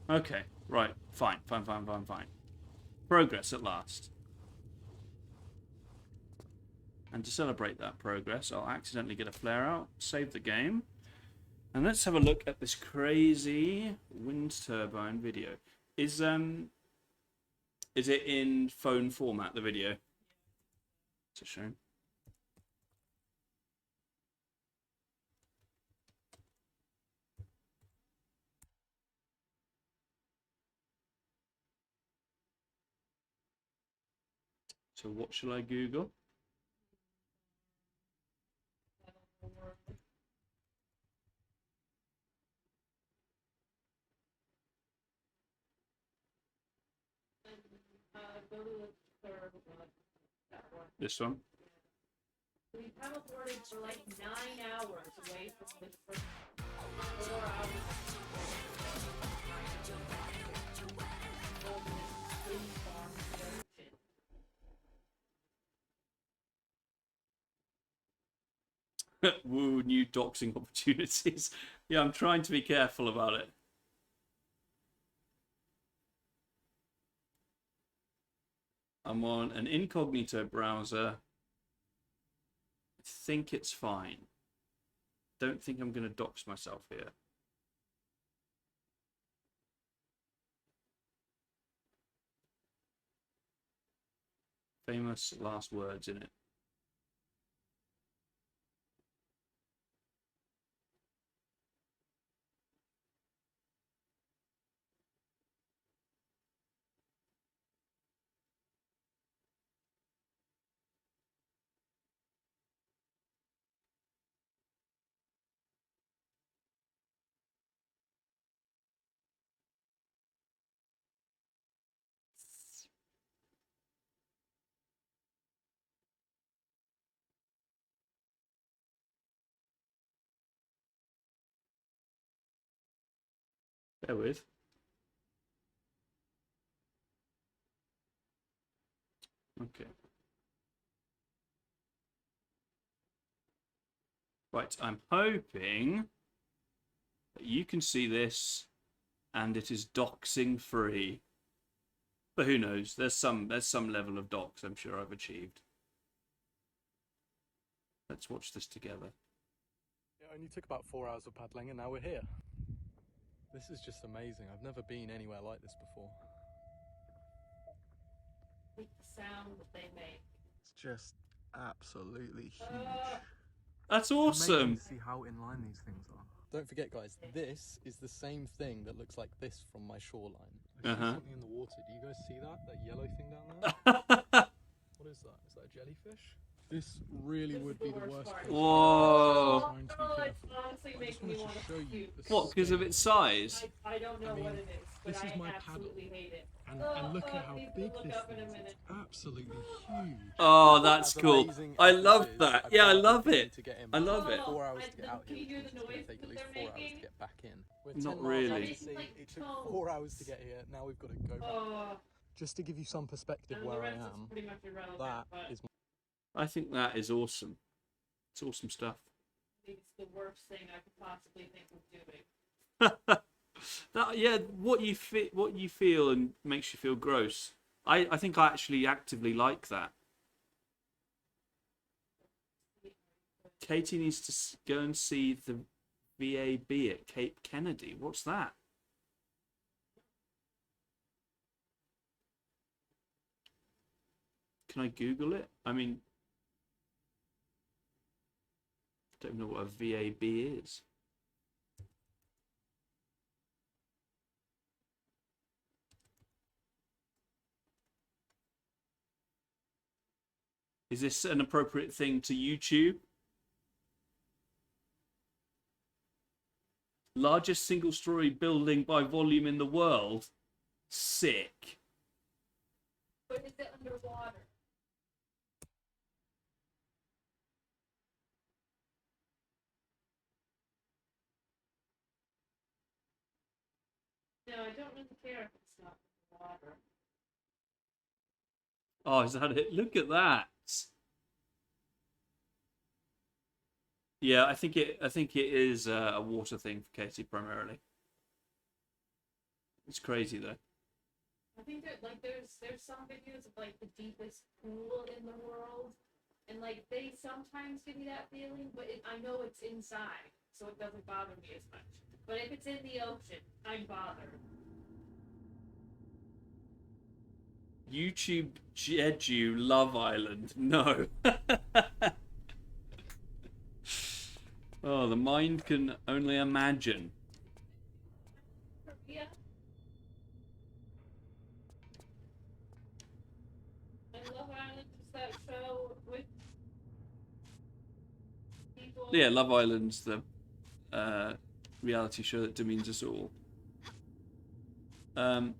Okay, right. Fine. Progress at last. And to celebrate that progress, I'll accidentally get a flare out, save the game, and let's have a look at this crazy wind turbine video. Is it in phone format, the video? It's a shame. So what shall I Google? Go to the third one. That one. This one? We paddleboarded for like 9 hours away from the first 4 hours. Woo, new doxing opportunities. Yeah, I'm trying to be careful about it. I'm on an incognito browser. I think it's fine. Don't think I'm going to dox myself here. Famous last words in it. Bear with. Okay. Right, I'm hoping You can see this, and it is doxing free. But who knows? There's some level of dox I'm sure I've achieved. Let's watch this together. It only took about 4 hours of paddling and now we're here. This is just amazing. I've never been anywhere like this before. Like the sound that they make. It's just absolutely huge. That's Amazing awesome. to see how in line these things are. Don't forget, guys, this is the same thing that looks like this from my shoreline. I see something in the water. Do you guys see that? That yellow thing down there? What is that? Is that a jellyfish? This really would be the worst part. case. Whoa. Trying to be Oh, it's careful. honestly I just making me wanted want to to show you puke. the What? Because of scale. its size? I don't know I mean, what it is, but this is I my paddle. absolutely hate it. And look at how I need to big look this up in thing a is. minute. It's absolutely huge. Oh, that's As cool. amazing I as this love is, that. I Yeah, I can't love continue it. to get in I love back. it. 4 hours I- to get out can here. you hear the It's gonna noise take at that least they're 4 hours to making? get back in. We're Not 10 miles really. out They're to sea. making, like, It took tones. 4 hours to get here. Now we've got to go back. Oh, Just to give you some perspective and the where I rest is am, pretty much irrelevant, that but is I think that is awesome. It's awesome stuff. I think it's the worst thing I could possibly think of doing. That, yeah, what you feel and makes you feel gross. I think I actually actively like that. Katie needs to go and see the VAB at Cape Kennedy. What's that? Can I Google it? I mean, don't know what a VAB is. Is this an appropriate thing to YouTube? Largest single-story building by volume in the world. Sick. But is it underwater? No, I don't really care if it's not underwater. Oh, is that it? Look at that. Yeah, I think it is a water thing for Katie primarily. It's crazy though. I think that like there's some videos of like the deepest pool in the world, and like they sometimes give me that feeling, but I know it's inside, so it doesn't bother me as much. But if it's in the ocean, I'm bothered. YouTube Jeju Love Island. No. Oh, the mind can only imagine. Korea. And Love Island is that show with people. Yeah, Love Island's the reality show that demeans us all. Have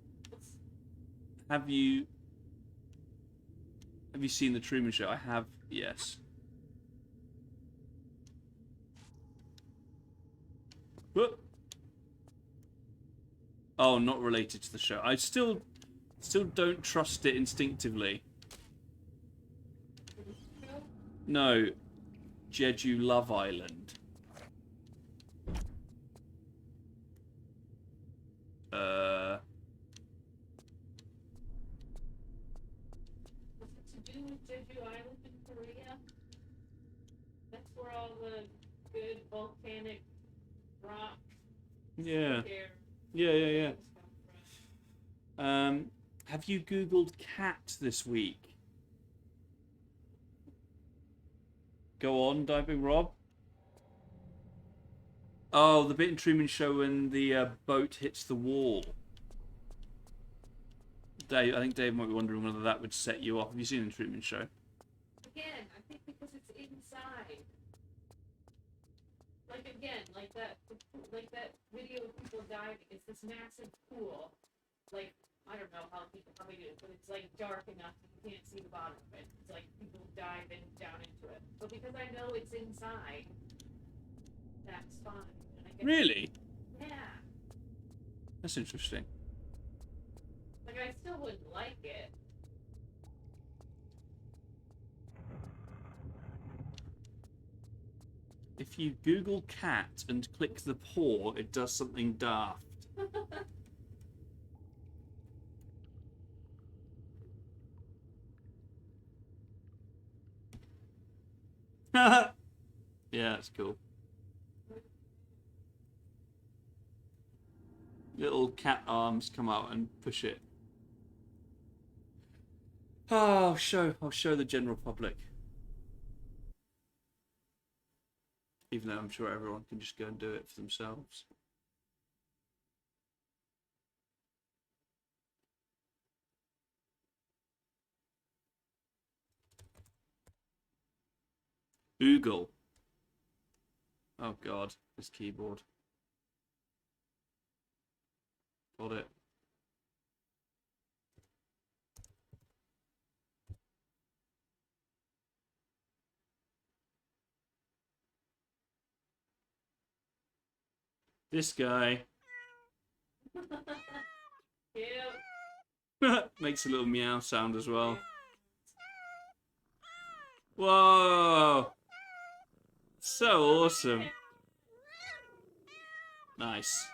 you seen the Truman Show? I have, yes. Whoop. Oh, not related to the show. I still don't trust it instinctively. No, Jeju Love Island. What's it to do with Jeju Island in Korea? That's where all the good volcanic rock Yeah. air Yeah. come from. Have you Googled cat this week? Go on, Diving Rob. Oh, the bit in Truman Show when the boat hits the wall. Dave, I think Dave might be wondering whether that would set you off. Have you seen the Truman Show? Again, I think because it's inside. Like again, like that video of people diving. It's this massive pool. Like I don't know how people probably do it, but it's like dark enough that you can't see the bottom of it. It's like people diving down into it. But because I know it's inside, that's fine. And I get, Really? yeah. That's interesting. Like I still wouldn't like it. If if you Google cat and click the paw, it does something daft. Yeah, that's cool. Little cat arms come out and push it. Oh, I'll show the general public. Even though I'm sure everyone can just go and do it for themselves. Google. Oh god, this keyboard. Got it. This guy Cute. makes a little meow sound as well. Whoa! So awesome. Nice.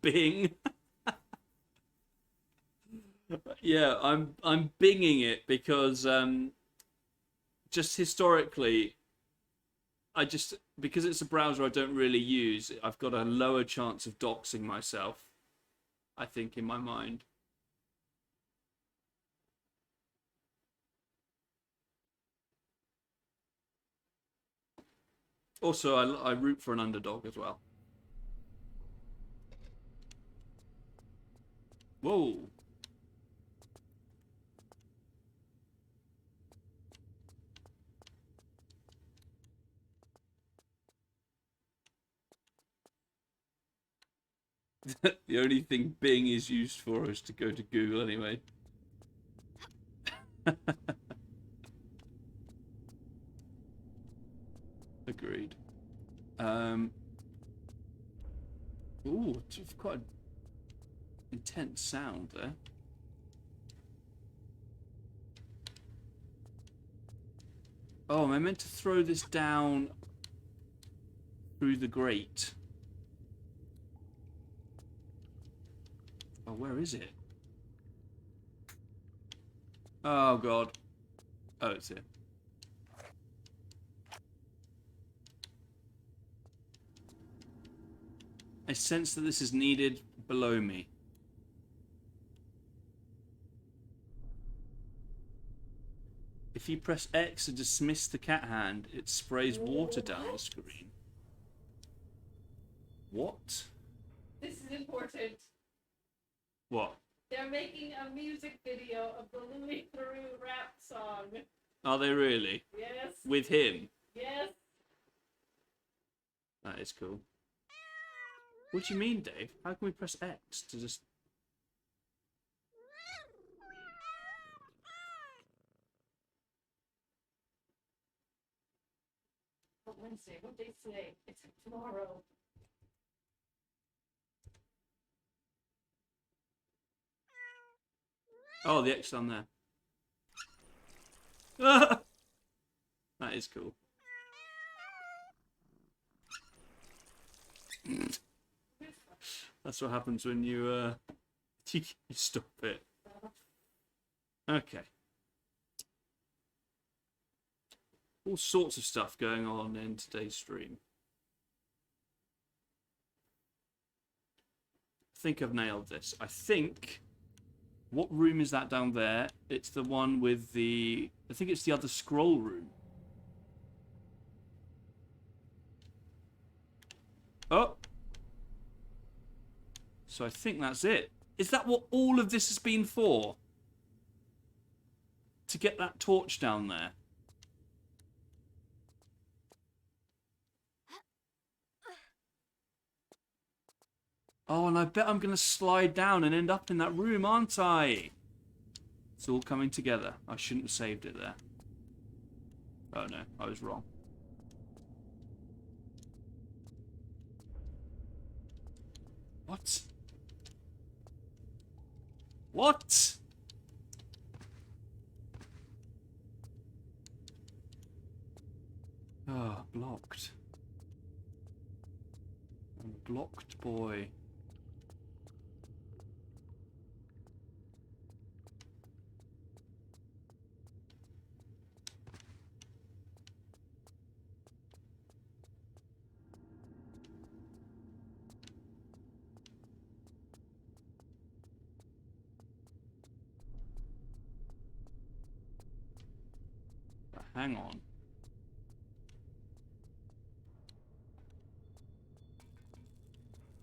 Bing. Yeah, I'm binging it because just historically because it's a browser I don't really use, I've got a lower chance of doxing myself, I think, in my mind. Also, I root for an underdog as well. Whoa. The only thing Bing is used for is to go to Google anyway. Agreed. Ooh, it's quite an intense sound there. Oh, am I meant to throw this down through the grate? Oh, where is it? Oh, God. Oh, it's here. I sense that this is needed below me. If you press X to dismiss the cat hand, it sprays water down the screen. What? This is important. What? They're making a music video of the Louis Theroux rap song. Are they really? Yes. With him? Yes. That is cool. What do you mean, Dave? How can we press X to just... Wednesday. What day's today? It's tomorrow. Oh, the X on there. That is cool. That's what happens when you you stop it. Okay. All sorts of stuff going on in today's stream. I think I've nailed this. I think... What room is that down there? It's the one with the... I think it's the other scroll room. Oh! So I think that's it. Is that what all of this has been for? To get that torch down there? Oh, and I bet I'm going to slide down and end up in that room, aren't I? It's all coming together. I shouldn't have saved it there. Oh no, I was wrong. What? What? blocked boy. Hang on.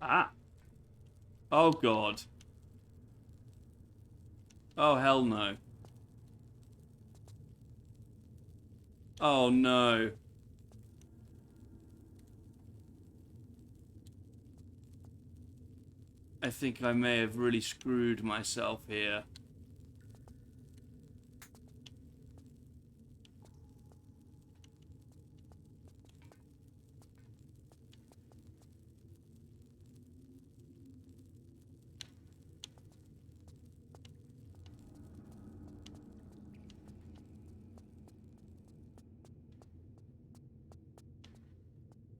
Ah. Oh, God. Oh, hell no. Oh, no. I think I may have really screwed myself here.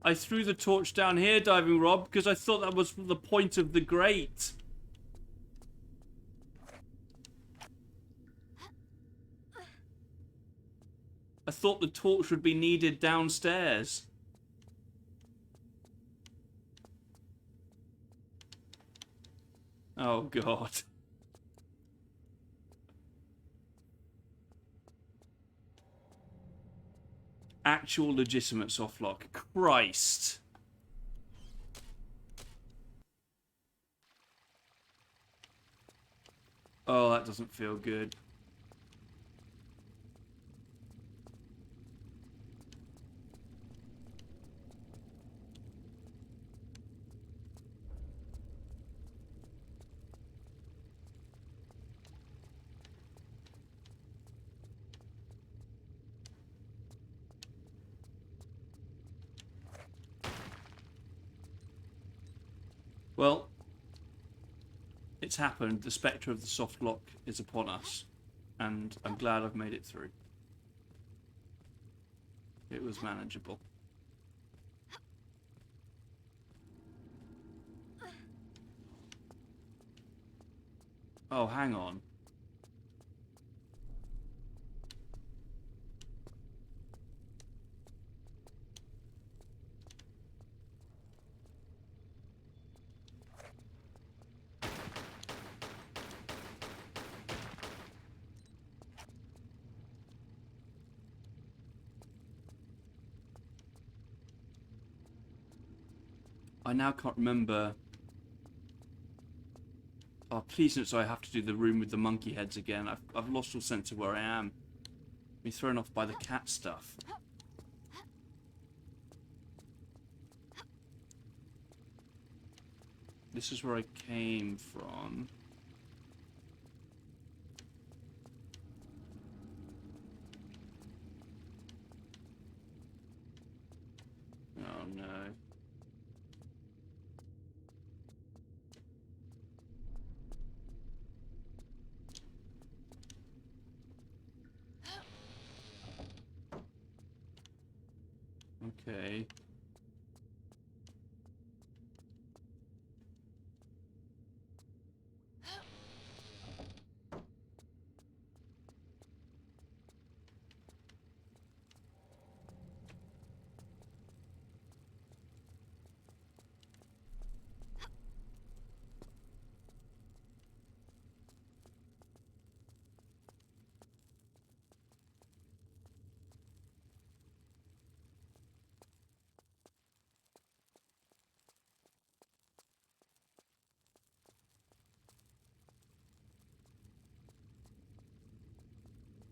I threw the torch down here, Diving Rob, because I thought that was the point of the grate. I thought the torch would be needed downstairs. Oh, God. Actual legitimate softlock. Christ. Oh, that doesn't feel good. Well, it's happened. The spectre of the soft lock is upon us, and I'm glad I've made it through. It was manageable. Oh, hang on. I now can't remember. Oh, please don't say I have to do the room with the monkey heads again. I've lost all sense of where I am. Been thrown off by the cat stuff. This is where I came from. Oh no. Okay.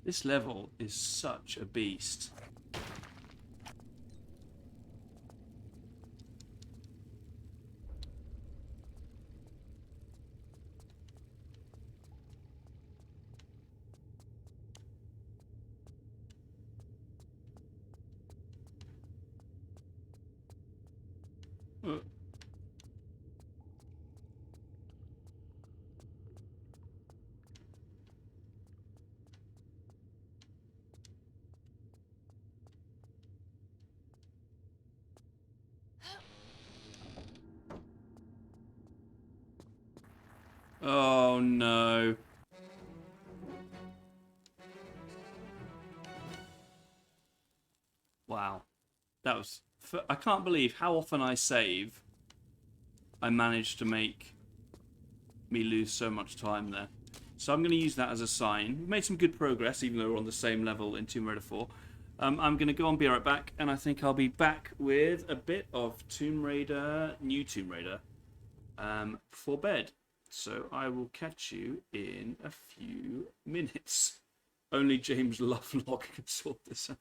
This level is such a beast. Uh. Oh no. Wow. That was... I can't believe how often I save. I managed to make me lose so much time there. So I'm going to use that as a sign. We've made some good progress, even though we're on the same level in Tomb Raider 4. I'm going to go and be right back, and I think I'll be back with a bit of Tomb Raider, new Tomb Raider, for bed. So I will catch you in a few minutes. Only James Lovelock can sort this out.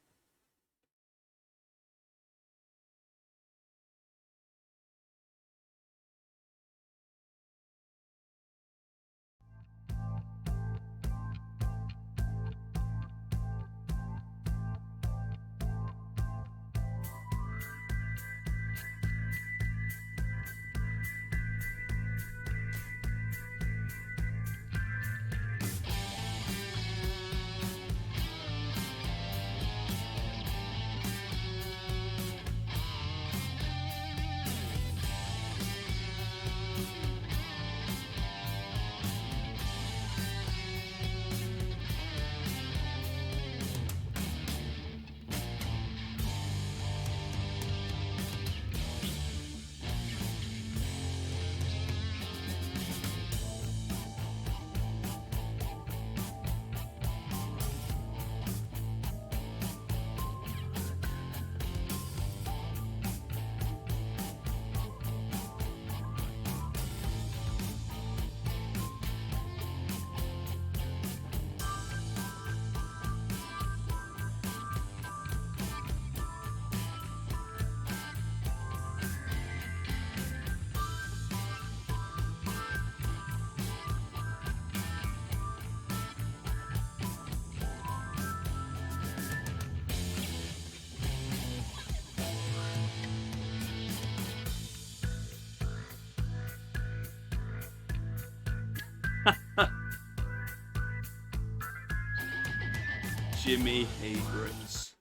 Jimmy Abrams.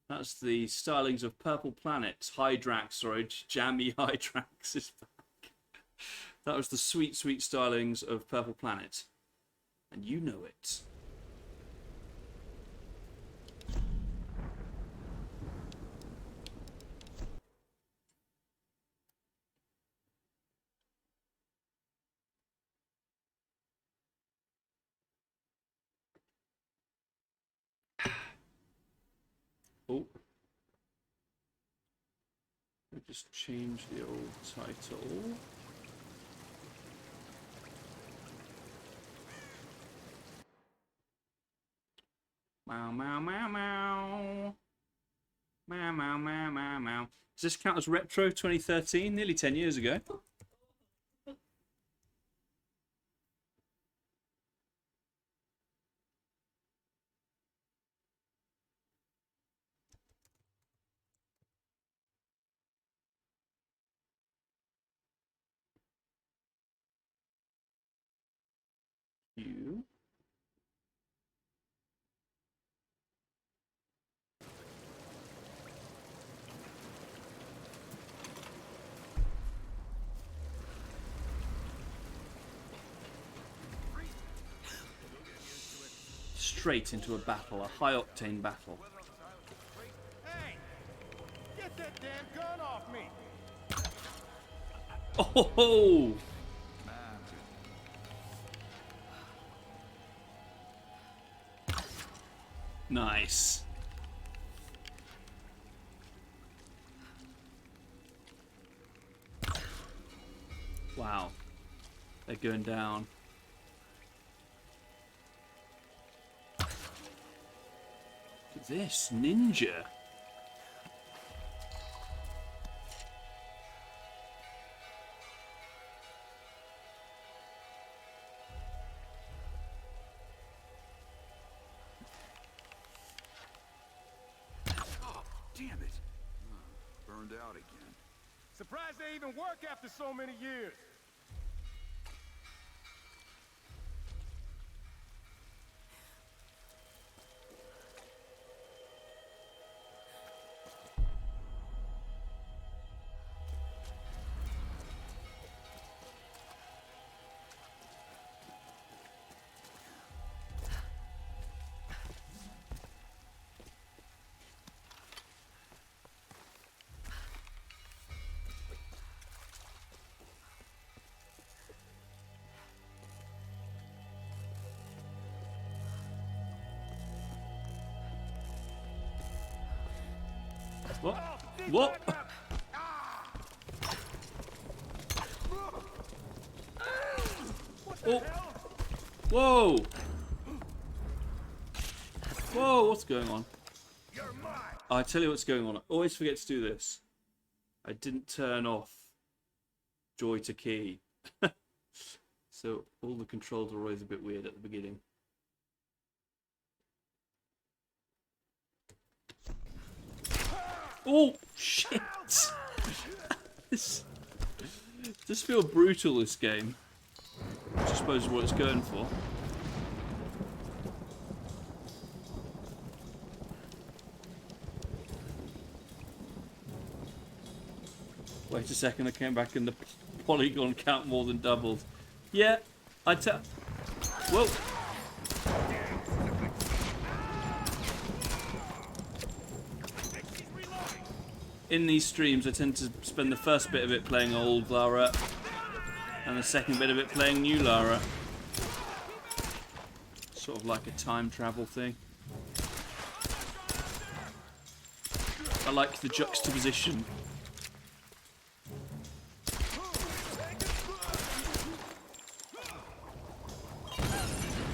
That's the stylings of Purple Planet. Hydrax, sorry, Jammy Hydrax is back. That was the sweet, sweet stylings of Purple Planet. And you know it. Oh. Let me just change the old title. Meow, meow, meow, meow. Meow, meow, meow, meow, meow. Does this count as retro 2013? Nearly 10 years ago. You. Straight into a battle, a high-octane battle. Hey! Get that damn gun off me! Oh ho ho! Nice. Wow. They're going down. Look at this, ninja. Oh, damn it! Burned out again. Surprised they even work after so many years. What? Oh. Whoa! Whoa, what's going on? I tell you what's going on. I always forget to do this. I didn't turn off joy to key. So all the controls are always a bit weird at the beginning. Oh, shit! This just feel brutal, this game. Which I suppose is what it's going for. Wait a second, I came back and the polygon count more than doubled. Yeah, I tell. Whoa! In these streams, I tend to spend the first bit of it playing old Lara, and the second bit of it playing new Lara. Sort of like a time travel thing. I like the juxtaposition.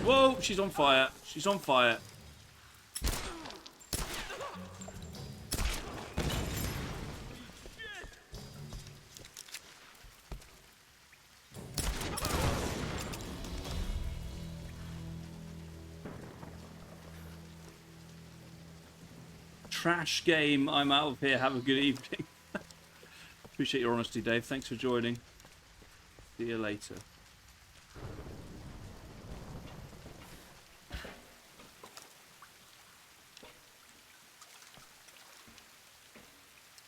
Whoa, she's on fire. She's on fire. Trash game. I'm out of here. Have a good evening. Appreciate your honesty, Dave. Thanks for joining. See you later.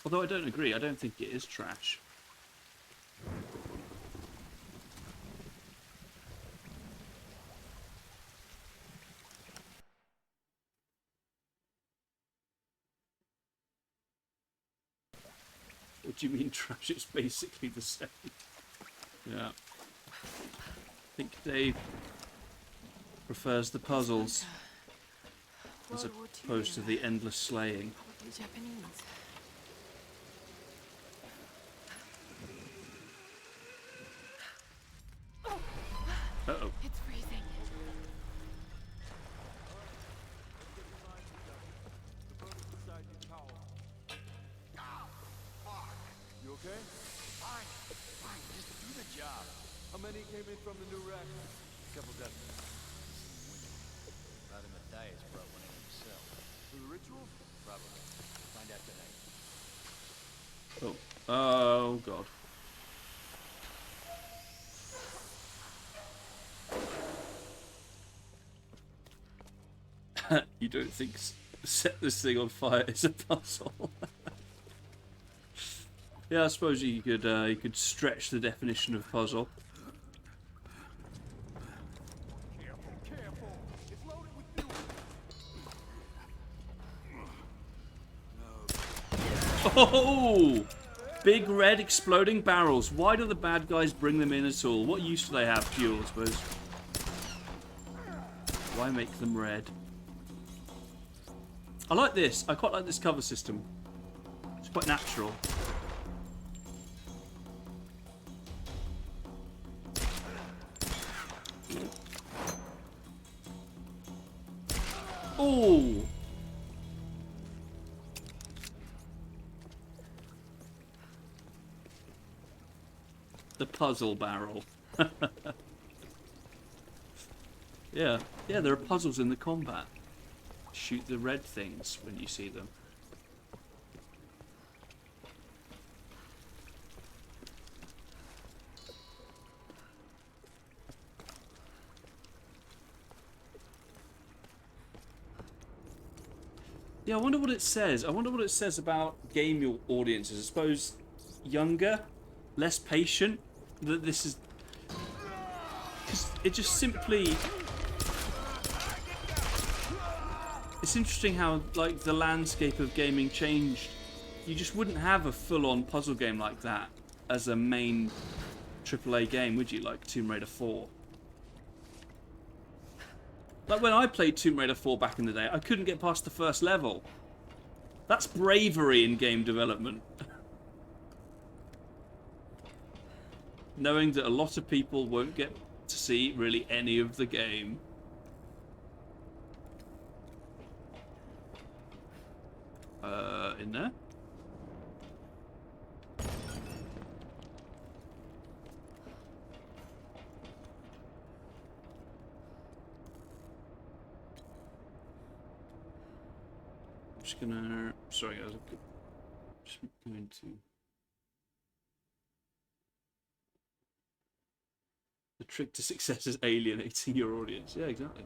Although I don't agree, I don't think it is trash. What do you mean trash? It's basically the same. Yeah. I think Dave prefers the puzzles as opposed to the endless slaying. Probably Japanese. Uh-oh. It's freezing. You okay? Fine. Fine. Just do the job. How many came in from the new rack? Couple dozen. Father Matthias brought one in himself. For the ritual? Probably. Find out tonight. Oh. Oh, God. You don't think set this thing on fire is a puzzle? Yeah, I suppose you could stretch the definition of puzzle. Careful, careful. It's loaded with fuel. Oh! Big red exploding barrels. Why do the bad guys bring them in at all? What use do they have? Fuel, I suppose. Why make them red? I like this. I quite like this cover system. It's quite natural. Oh! The puzzle barrel. Yeah, there are puzzles in the combat. Shoot the red things when you see them. Yeah, I wonder what it says. I wonder what it says about game audiences. I suppose younger, less patient. That this is... It just simply... It's interesting how, like, the landscape of gaming changed. You just wouldn't have a full-on puzzle game like that as a main AAA game, would you? Like Tomb Raider 4. Like, when I played Tomb Raider 4 back in the day, I couldn't get past the first level. That's bravery in game development. Knowing that a lot of people won't get to see really any of the game. In there? I'm just gonna... Sorry guys, I'm just going to... The trick to success is alienating your audience. Yeah, exactly.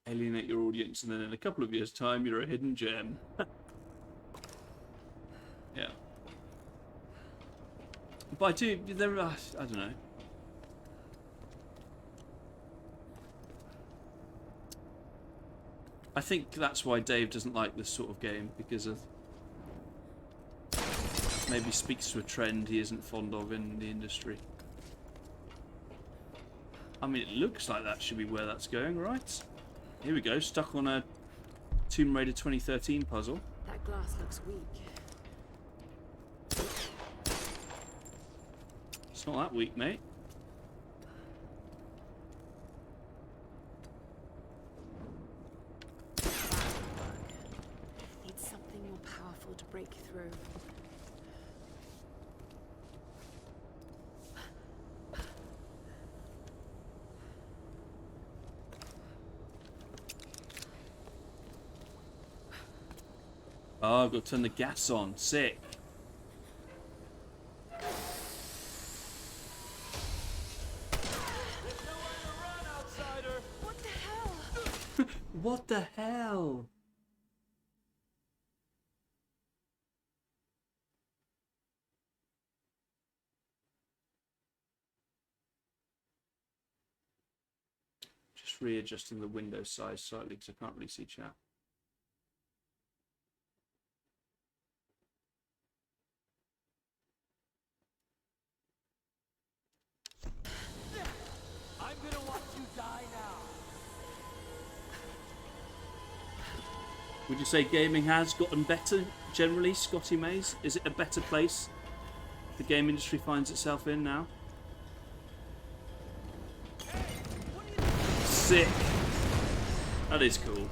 Alienate your audience, and then in a couple of years' time, you're a hidden gem. Yeah. But I do, there are, I don't know. I think that's why Dave doesn't like this sort of game, because of maybe speaks to a trend he isn't fond of in the industry. I mean, it looks like that should be where that's going, right? Here we go, stuck on a Tomb Raider 2013 puzzle. That glass looks weak. It's not that weak, mate. Need something more powerful to break through. Oh, I've got to turn the gas on. Sick. What the hell? What the hell? Just readjusting the window size slightly because I can't really see chat. I'm gonna watch you die now. Would you say gaming has gotten better generally, Scotty Mays? Is it a better place the game industry finds itself in now? Sick. That is cool.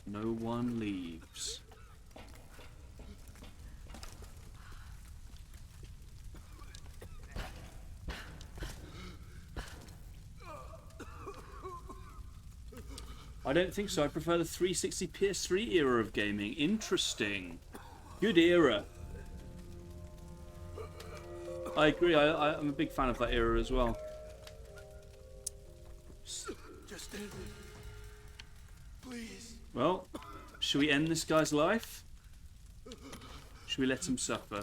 No one leaves. I don't think so. I prefer the 360 PS3 era of gaming. Interesting. Good era. I agree. I'm a big fan of that era as well. Just end it. Please. Well, should we end this guy's life? Should we let him suffer?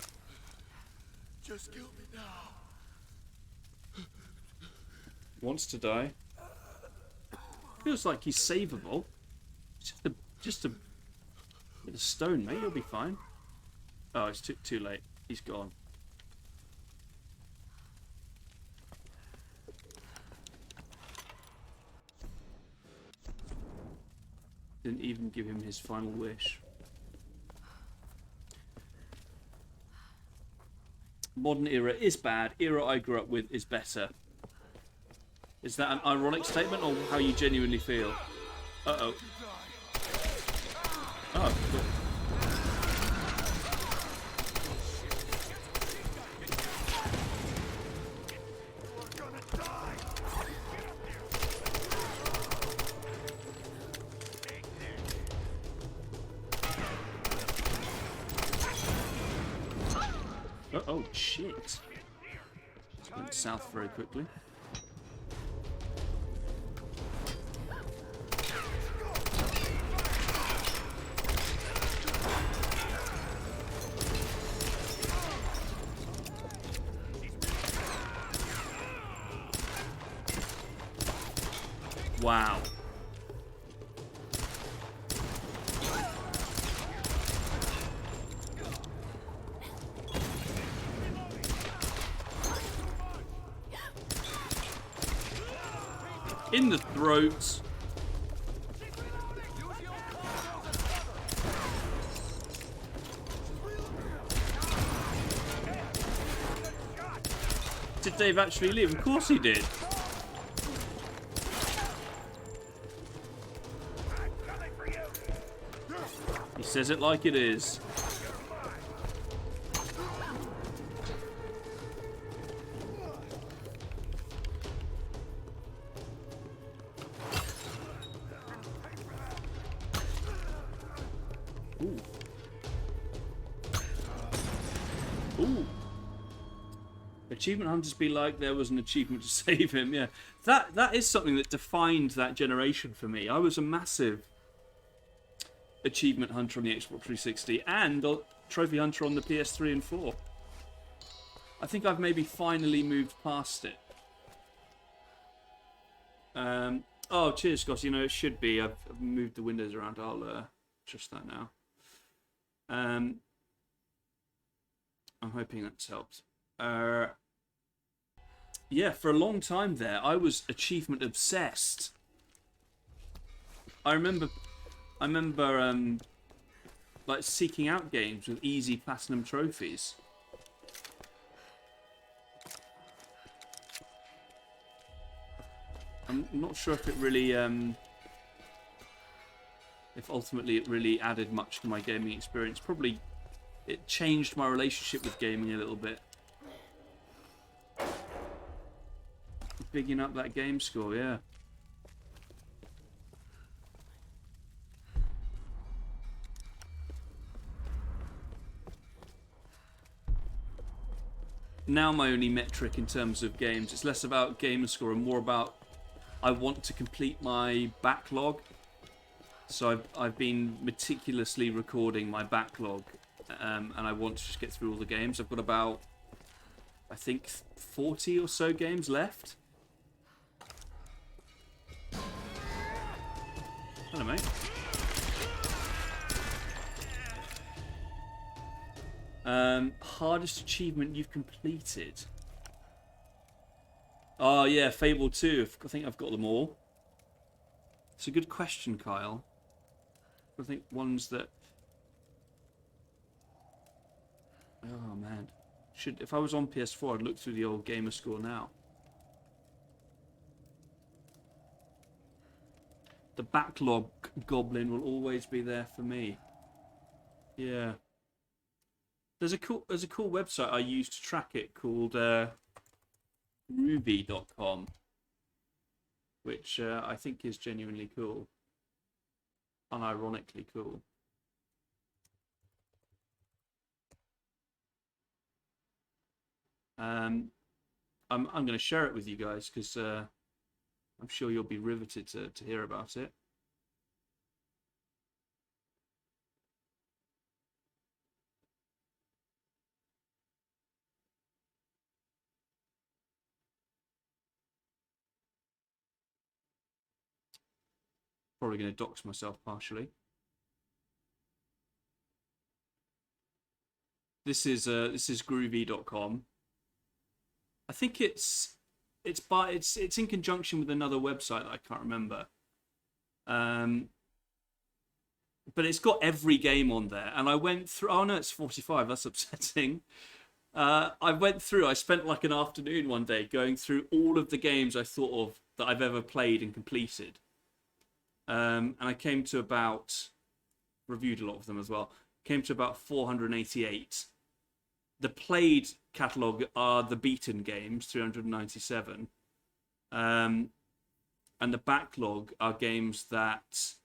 Just kill me now. Wants to die. Feels like he's savable. Just a bit of stone, mate. You'll be fine. Oh, it's too late. He's gone. Didn't even give him his final wish. Modern era is bad. Era I grew up with is better. Is that an ironic statement or how you genuinely feel? Uh-oh. Oh, cool. Oh, shit. Went south very quickly. Wow. In the throat. Did Dave actually leave? Of course he did. He says it like it is. Ooh. Ooh. Achievement hunters be like there was an achievement to save him. Yeah, that is something that defined that generation for me. I was a massive achievement hunter on the Xbox 360 and a trophy hunter on the PS3 and 4. I think I've maybe finally moved past it. Oh, cheers, Scott. You know, it should be. I've moved the windows around. I'll adjust that now. I'm hoping that's helped. Yeah, for a long time there, I was achievement obsessed. I remember like seeking out games with easy platinum trophies. I'm not sure if it really if ultimately it really added much to my gaming experience. Probably it changed my relationship with gaming a little bit. Bigging up that game score, yeah. Now my only metric in terms of games, it's less about gamer score and more about I want to complete my backlog. So I've been meticulously recording my backlog, and I want to just get through all the games. I've got about, I think, 40 or so games left. Hello, mate. Hardest achievement you've completed? Oh, yeah, Fable 2. I think I've got them all. It's a good question, Kyle. I think ones that... Oh, man. If I was on PS4, I'd look through the old gamer score now. The backlog goblin will always be there for me. Yeah. There's a cool website I use to track it called Ruby.com, which I think is genuinely cool. Unironically cool. I'm going to share it with you guys because I'm sure you'll be riveted to hear about it. Probably going to dox myself partially. This is groovy.com. I think it's in conjunction with another website that I can't remember. But it's got every game on there, and I went through. Oh no, it's 45. That's upsetting. I spent like an afternoon one day going through all of the games I thought of that I've ever played and completed. And I came to reviewed a lot of them as well. Came to about 488. The played catalogue are the beaten games, 397. And the backlog are games that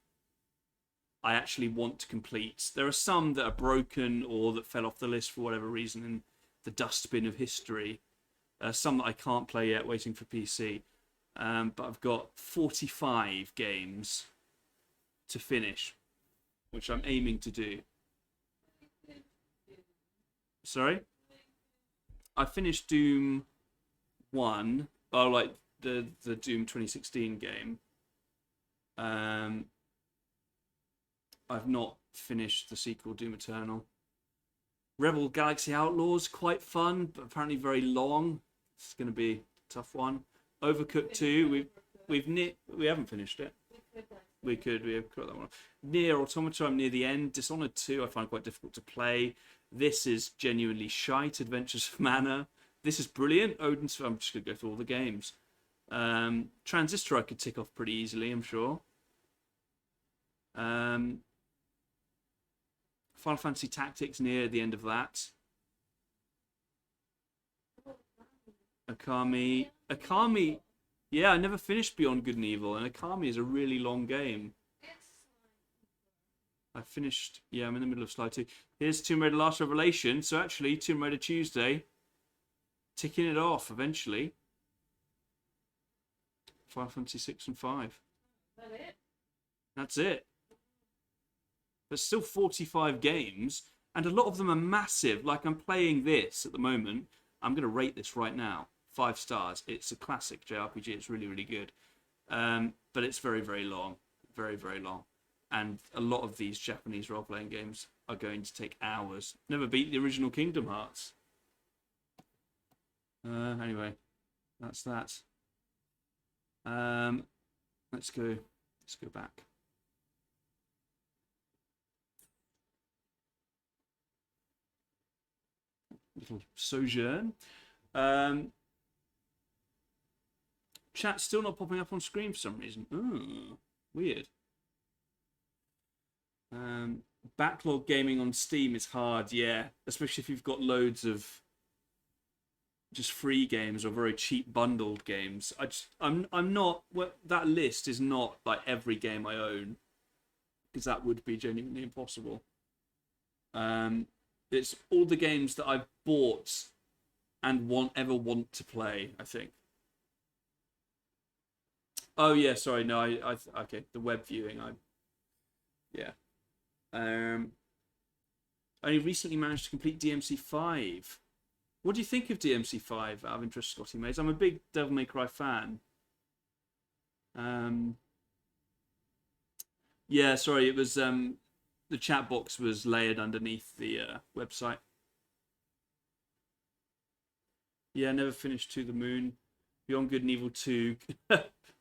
I actually want to complete. There are some that are broken or that fell off the list for whatever reason in the dustbin of history. Some that I can't play yet, waiting for PC. But I've got 45 games to finish, which I'm aiming to do. Sorry? I finished Doom 1, like the Doom 2016 game. I've not finished the sequel, Doom Eternal. Rebel Galaxy Outlaws, quite fun, but apparently very long. It's going to be a tough one. Overcooked 2, we haven't finished it. We have got that one. Near Automata, I'm near the end. Dishonored 2, I find quite difficult to play. This is genuinely shite. Adventures of Mana. This is brilliant. Odin's. I'm just going to go through all the games. Transistor, I could tick off pretty easily, I'm sure. Final Fantasy Tactics, near the end of that. Akami. Yeah, I never finished Beyond Good and Evil, and Akami is a really long game. I finished, yeah, I'm in the middle of slide 2. Here's Tomb Raider Last Revelation. So actually, Tomb Raider Tuesday, ticking it off eventually. Final Fantasy 6 and 5. That it? That's it. There's still 45 games, and a lot of them are massive. Like, I'm playing this at the moment. I'm going to rate this right now. 5 stars. It's a classic JRPG. It's really, really good. But it's very, very long. Very, very long. And a lot of these Japanese role-playing games are going to take hours. Never beat the original Kingdom Hearts. Anyway, that's that. Let's go back. Little sojourn. Chat's still not popping up on screen for some reason. Ooh, weird. Backlog gaming on Steam is hard, yeah, especially if you've got loads of just free games or very cheap bundled games. I'm not. Well, that list is not like every game I own, because that would be genuinely impossible. It's all the games that I've bought and ever want to play, I think. Oh yeah, sorry, no, okay, the web viewing, yeah. Only recently managed to complete DMC5. What do you think of DMC5, out of interest, Scotty Mays? I'm a big Devil May Cry fan. Yeah, sorry, it was the chat box was layered underneath the website. Yeah, never finished To the Moon. Beyond Good and Evil 2.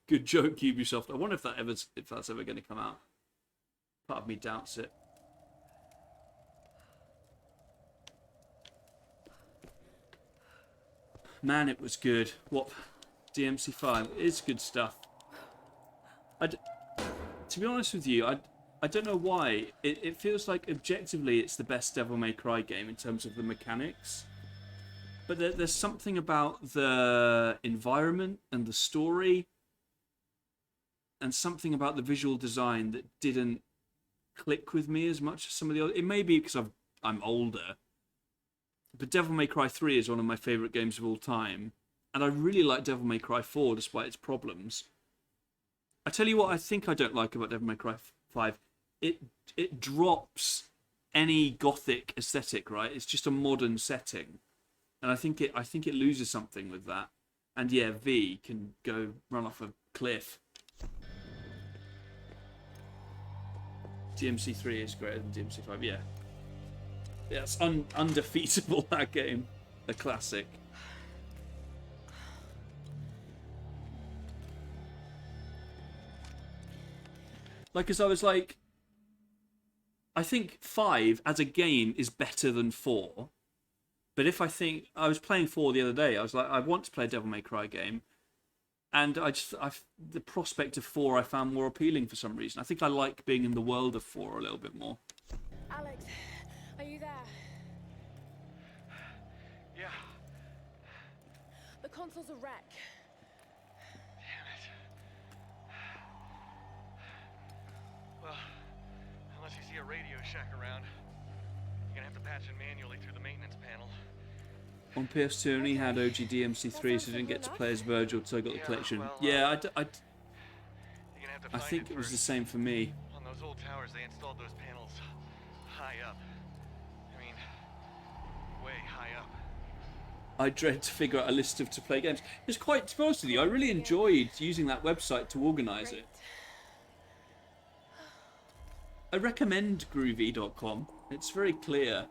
Good joke, Ubisoft. I wonder if that's ever going to come out. Part of me doubts it. Man, it was good. What? DMC5. It's good stuff. To be honest with you, I don't know why. It feels like objectively it's the best Devil May Cry game in terms of the mechanics. But there's something about the environment and the story and something about the visual design that didn't click with me as much as some of the other. It may be because I'm older. But Devil May Cry 3 is one of my favourite games of all time. And I really like Devil May Cry 4 despite its problems. I tell you what I think I don't like about Devil May Cry 5. It drops any gothic aesthetic, right? It's just a modern setting. And I think it loses something with that. And yeah, V can go run off a cliff. DMC3 is greater than DMC5, yeah. Yeah, it's undefeatable, that game. A classic. Like, as I was like, I think 5 as a game is better than 4. But if I was playing 4 the other day, I was like, I want to play a Devil May Cry game. And the prospect of 4 I found more appealing for some reason. I think I like being in the world of 4 a little bit more. Alex, are you there? Yeah. The console's a wreck. Damn it. Well, unless you see a Radio Shack around, you're gonna have to patch it manually through the maintenance panel. On PS2 only had OG DMC3, so I didn't get to play as Virgil until I got the collection. Yeah, I think it was the same for me. On those old towers, they installed those panels high up. I mean, way high up. I dread to figure out a list of to-play games. It's quite, to be honest with you, I really enjoyed using that website to organise it. I recommend groovy.com. It's very clear.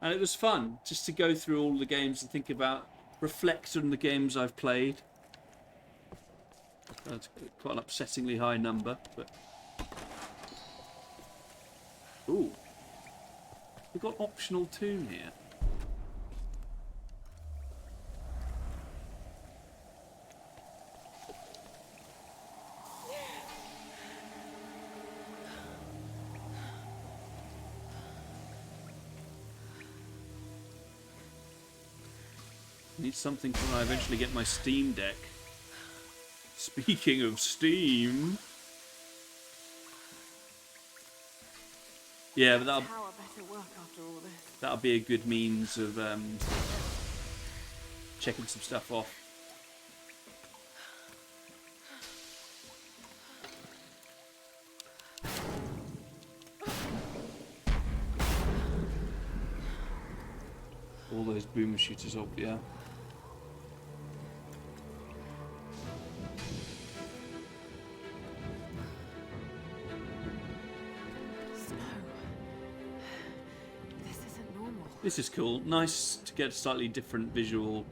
And it was fun just to go through all the games and think about, reflect on the games I've played. That's quite an upsettingly high number, but... Ooh. We've got optional tune here. Need something for when I eventually get my Steam Deck. Speaking of Steam... Yeah, but that'll be a good means of checking some stuff off. All those boomer shooters up, yeah. This is cool. Nice to get a slightly different visual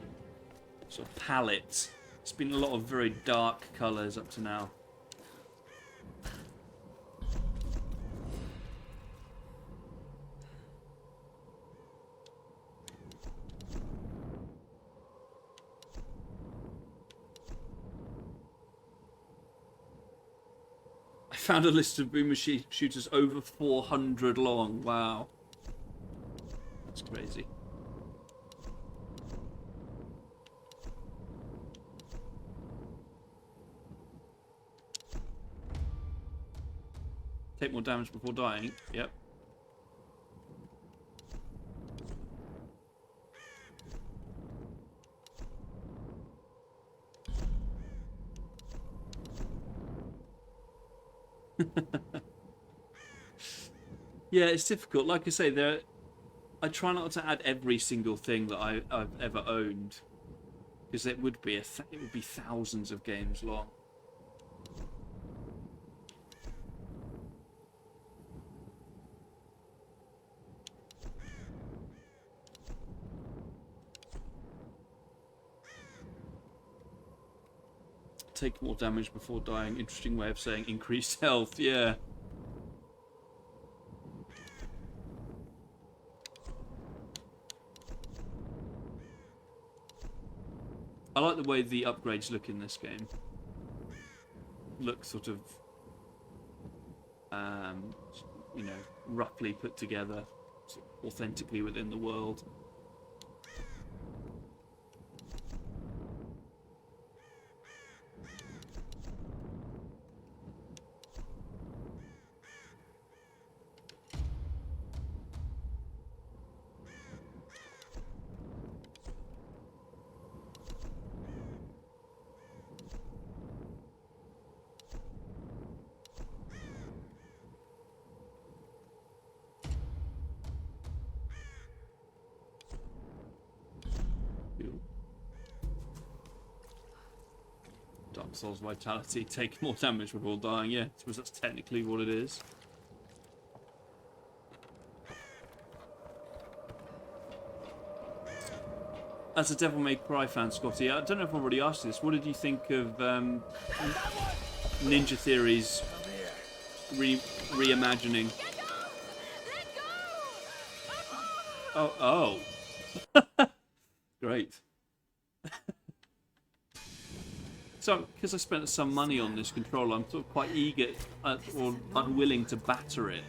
sort of palette. It's been a lot of very dark colours up to now. I found a list of boomer shooters over 400 long. Wow. That's crazy. Take more damage before dying. Yep. Yeah, it's difficult. Like I say, I try not to add every single thing that I've ever owned, because it would be thousands of games long. Take more damage before dying. Interesting way of saying increased health. Yeah. I like the way the upgrades look in this game. Look sort of, you know, roughly put together, authentically within the world. Dark Souls Vitality, take more damage before dying. Yeah, I suppose that's technically what it is. As a Devil May Cry fan, Scotty, I don't know if I've already asked you this. What did you think of Ninja Theory's reimagining? Oh. Great. So, because I spent some money on this controller, I'm sort of quite eager or unwilling to batter it.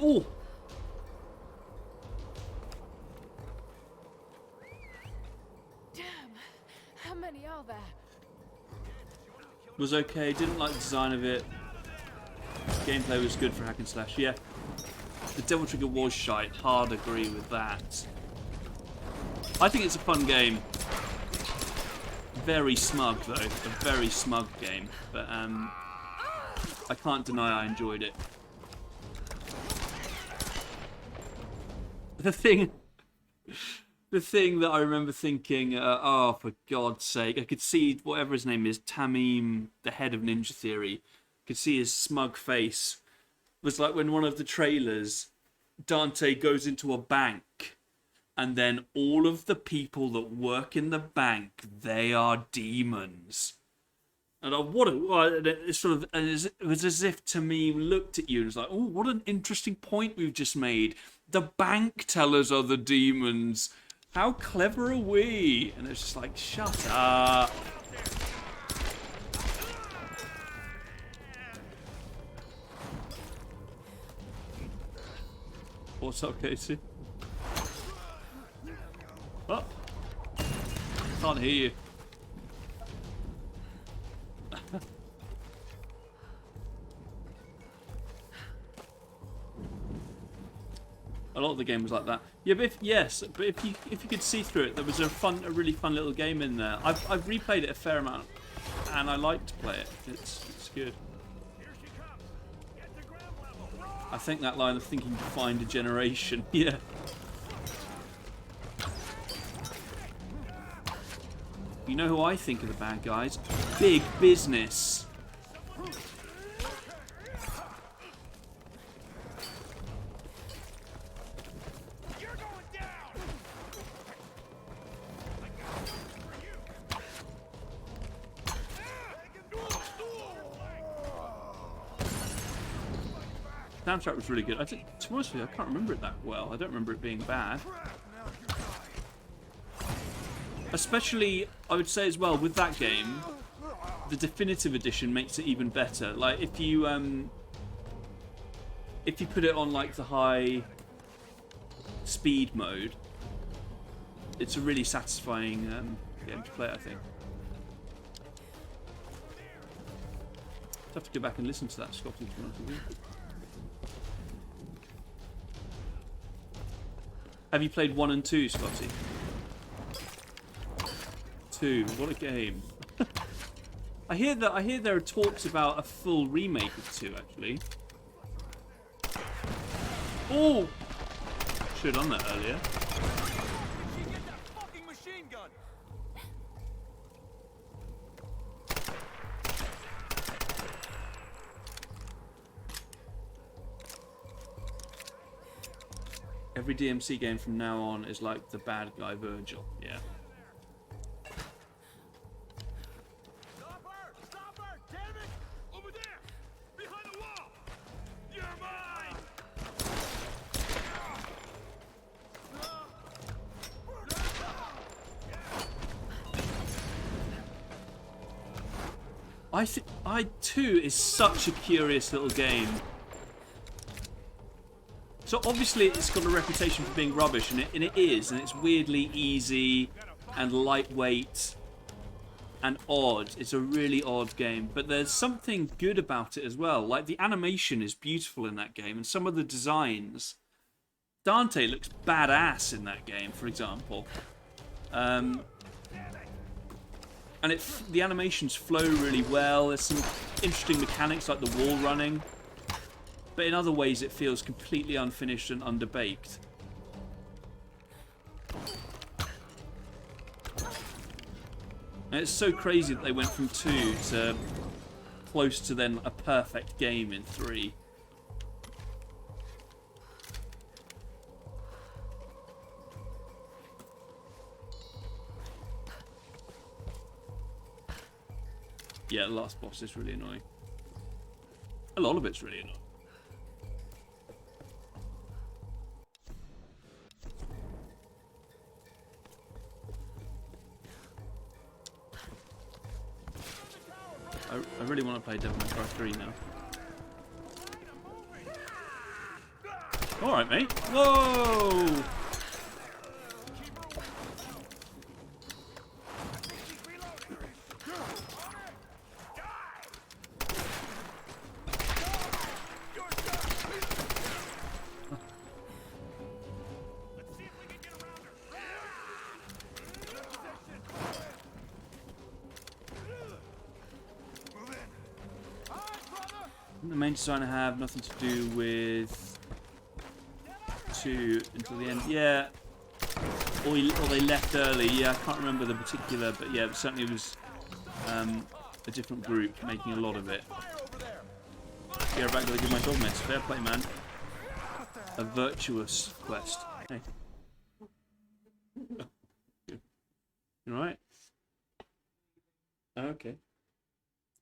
Oh! Damn, how many are there? Was okay, didn't like the design of it. Gameplay was good for hack and slash, yeah. The Devil Trigger was shite, hard agree with that. I think it's a fun game. very smug though, a very smug game. But I can't deny I enjoyed it. The thing that I remember thinking, oh, for God's sake, I could see whatever his name is, Tamim, the head of Ninja Theory, could see his smug face. Was like when one of the trailers, Dante goes into a bank, and then all of the people that work in the bank, they are demons. And it's sort of, it was as if Tamim looked at you and was like, oh, what an interesting point we've just made. The bank tellers are the demons. How clever are we? And it's just like, shut up. What's up, Casey? Oh. Can't hear you. A lot of the game was like that. Yeah, but if you could see through it, there was a really fun little game in there. I've replayed it a fair amount, and I like to play it. It's good. I think that line of thinking to find a generation. Yeah. You know who I think are the bad guys? Big business. Soundtrack was really good. To be honest with you, I can't remember it that well. I don't remember it being bad. Especially, I would say as well, with that game, the definitive edition makes it even better. Like, if you put it on, like, the high speed mode, it's a really satisfying game to play, I think. I'd have to go back and listen to that, Scotty, to be honest with you. Have you played 1 and 2, Scotty? 2, what a game. I hear there are talks about a full remake of 2, actually. Oh! Should have done that earlier. Get that fucking machine gun. Every DMC game from now on is like the bad guy Virgil. Yeah. Stop her! Damn it! Over there! Behind the wall! You're mine! I think I2 is such a curious little game. So obviously it's got a reputation for being rubbish, and it is, and it's weirdly easy and lightweight and odd. It's a really odd game, but there's something good about it as well. Like, the animation is beautiful in that game, and some of the designs. Dante looks badass in that game, for example. And the animations flow really well. There's some interesting mechanics like the wall running. But in other ways, it feels completely unfinished and underbaked. And it's so crazy that they went from 2 to close to then a perfect game in 3. Yeah, the last boss is really annoying. A lot of it's really annoying. I really want to play Devil May Cry 3 now. Alright, mate. Whoa! The main designer have nothing to do with 2 until the end. Yeah. Or they left early. Yeah, I can't remember the particular, but yeah, it certainly was a different group making a lot of it. Yeah, back to give my dog meds. Fair play, man. A virtuous quest. Hey. You alright? Okay.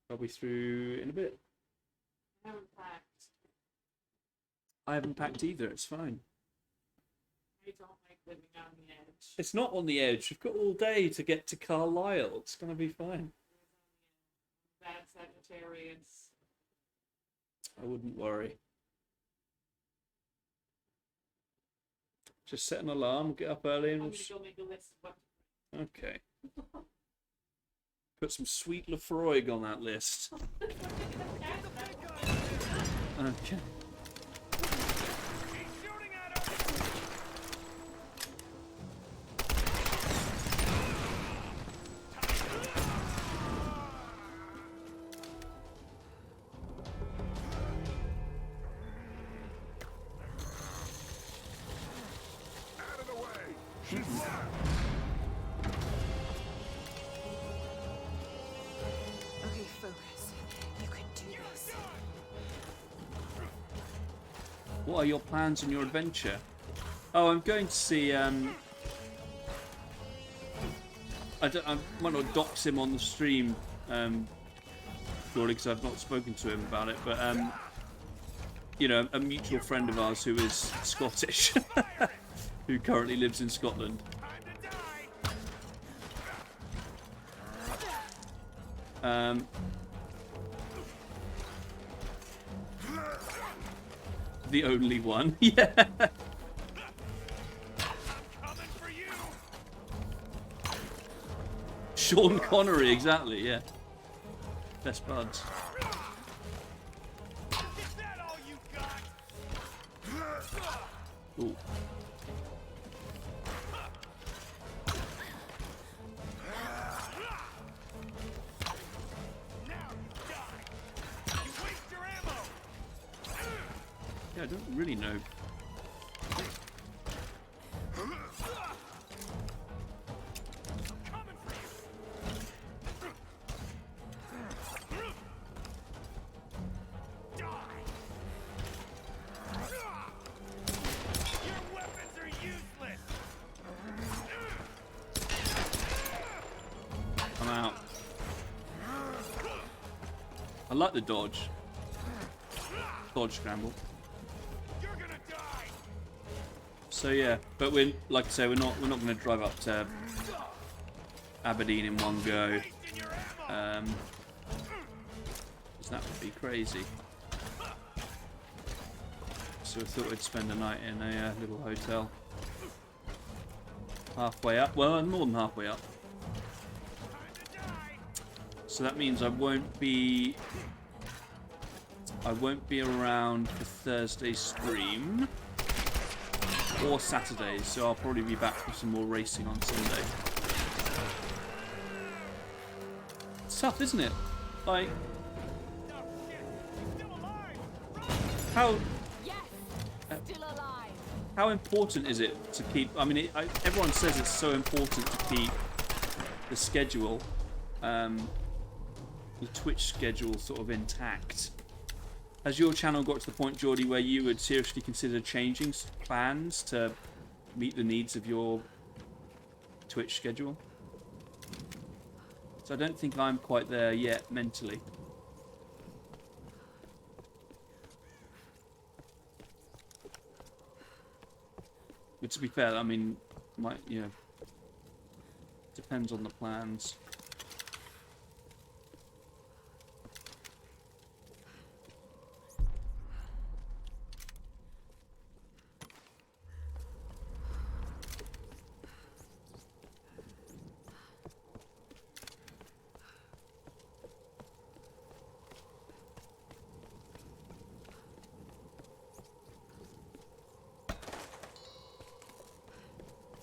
I'll be through in a bit. I haven't packed. I haven't packed either, it's fine. I don't like living on the edge. It's not on the edge. You've got all day to get to Carlisle. It's going to be fine. Bad Sagittarius. I wouldn't worry. Just set an alarm, get up early, and I'm we'll... gonna go make a list of what. Okay. Put some sweet Lefroy on that list. Okay. Out of the way. She's live. Okay, focus. You can do this. What are your plans and your adventure? Oh, I'm going to see. I might not dox him on the stream, purely because I've not spoken to him about it. But you know, a mutual friend of ours who is Scottish, who currently lives in Scotland. The only one, yeah. Sean Connery, exactly, yeah. Best buds. Ooh. Yeah, I don't really know. I'm out. I like the dodge. Dodge scramble. So yeah, but we're like I say, we're not going to drive up to Aberdeen in one go. 'Cause that would be crazy. So I thought we'd spend a night in a little hotel, halfway up. Well, more than halfway up. So that means I won't be around for Thursday's stream. Or Saturdays, so I'll probably be back for some more racing on Sunday. It's tough, isn't it? Like, how Still alive. how important is it to keep? I mean, everyone says it's so important to keep the schedule, the Twitch schedule, sort of intact. Has your channel got to the point, Geordie, where you would seriously consider changing plans to meet the needs of your Twitch schedule? So I don't think I'm quite there yet, mentally. But to be fair, I mean, depends on the plans.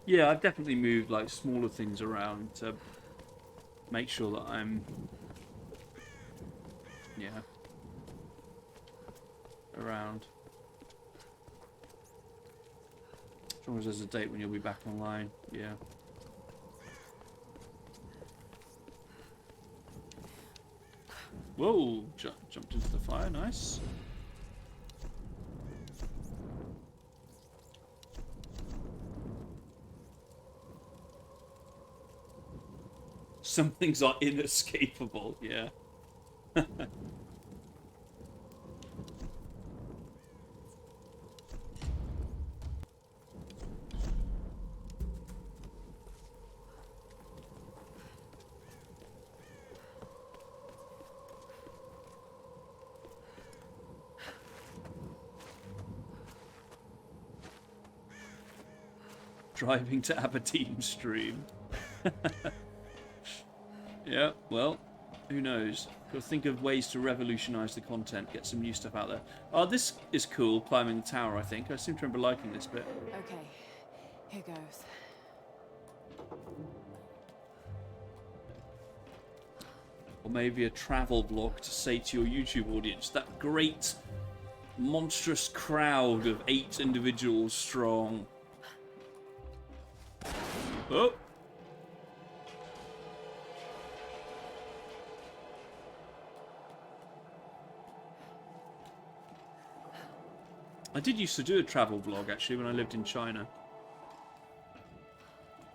Yeah, I've definitely moved like smaller things around to make sure that I'm, around. As long as there's a date when you'll be back online. Yeah. Whoa! Jumped into the fire. Nice. Some things are inescapable. Yeah. Driving to Aberdeen stream. Yeah, well, who knows? Got to think of ways to revolutionise the content, get some new stuff out there. Oh, this is cool, climbing the tower, I think. I seem to remember liking this bit. Okay, here goes. Or maybe a travel vlog to say to your YouTube audience, that great, monstrous crowd of 8 individuals strong. Oh! I did used to do a travel vlog, actually, when I lived in China.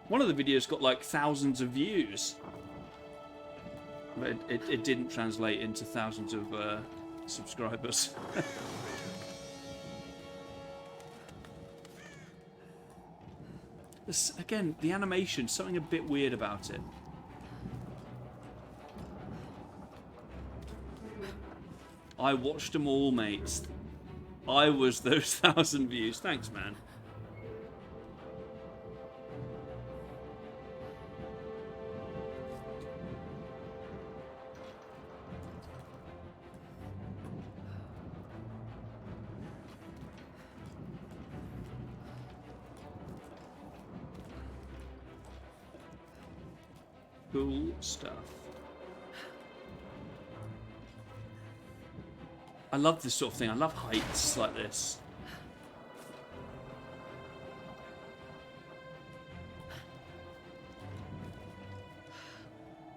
One of the videos got, like, thousands of views. But it didn't translate into thousands of subscribers. This, again, the animation, something a bit weird about it. I watched them all, mates. I was those 1,000 views. Thanks, man. Cool stuff. I love this sort of thing. I love heights like this.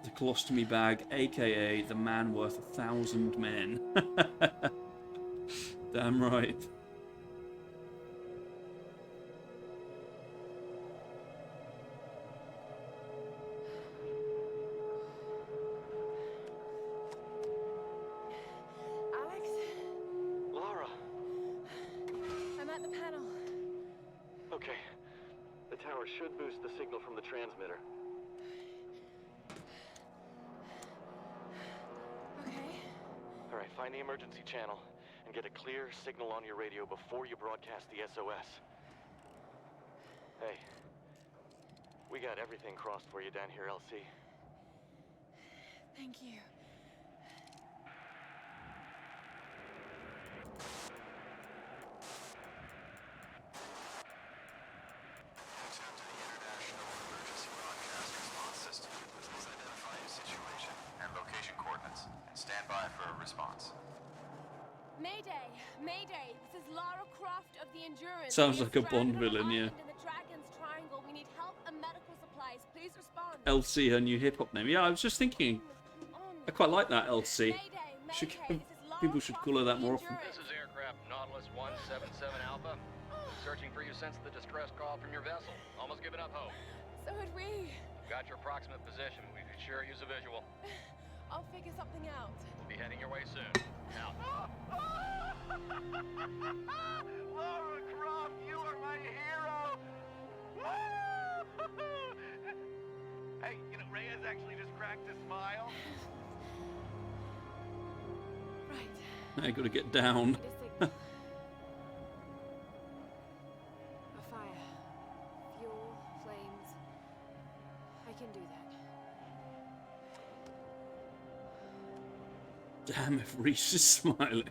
The colostomy bag, aka the man worth 1,000 men. Damn right. Should boost the signal from the transmitter. Okay. Alright, find the emergency channel and get a clear signal on your radio before you broadcast the SOS. Hey, we got everything crossed for you down here, LC. Thank you. Mayday! Mayday! This is Lara Croft of the Endurance. Sounds like a Bond villain, yeah. In the Dragon's Triangle. We need help and medical supplies. Please respond. LC, her new hip hop name. Yeah, I was just thinking. I quite like that, LC. People should call her that more often. This is aircraft Nautilus 177 Alpha. Searching for you since the distress call from your vessel. Almost given up hope. So had we. Got your approximate position. We could sure use a visual. I'll figure something out. We'll be heading your way soon. Out. Lara Croft, you are my hero! Hey, you know, Reyes actually just cracked a smile. Right. I gotta get down. A fire. Fuel, flames. I can do that. Damn, if Reese is smiling.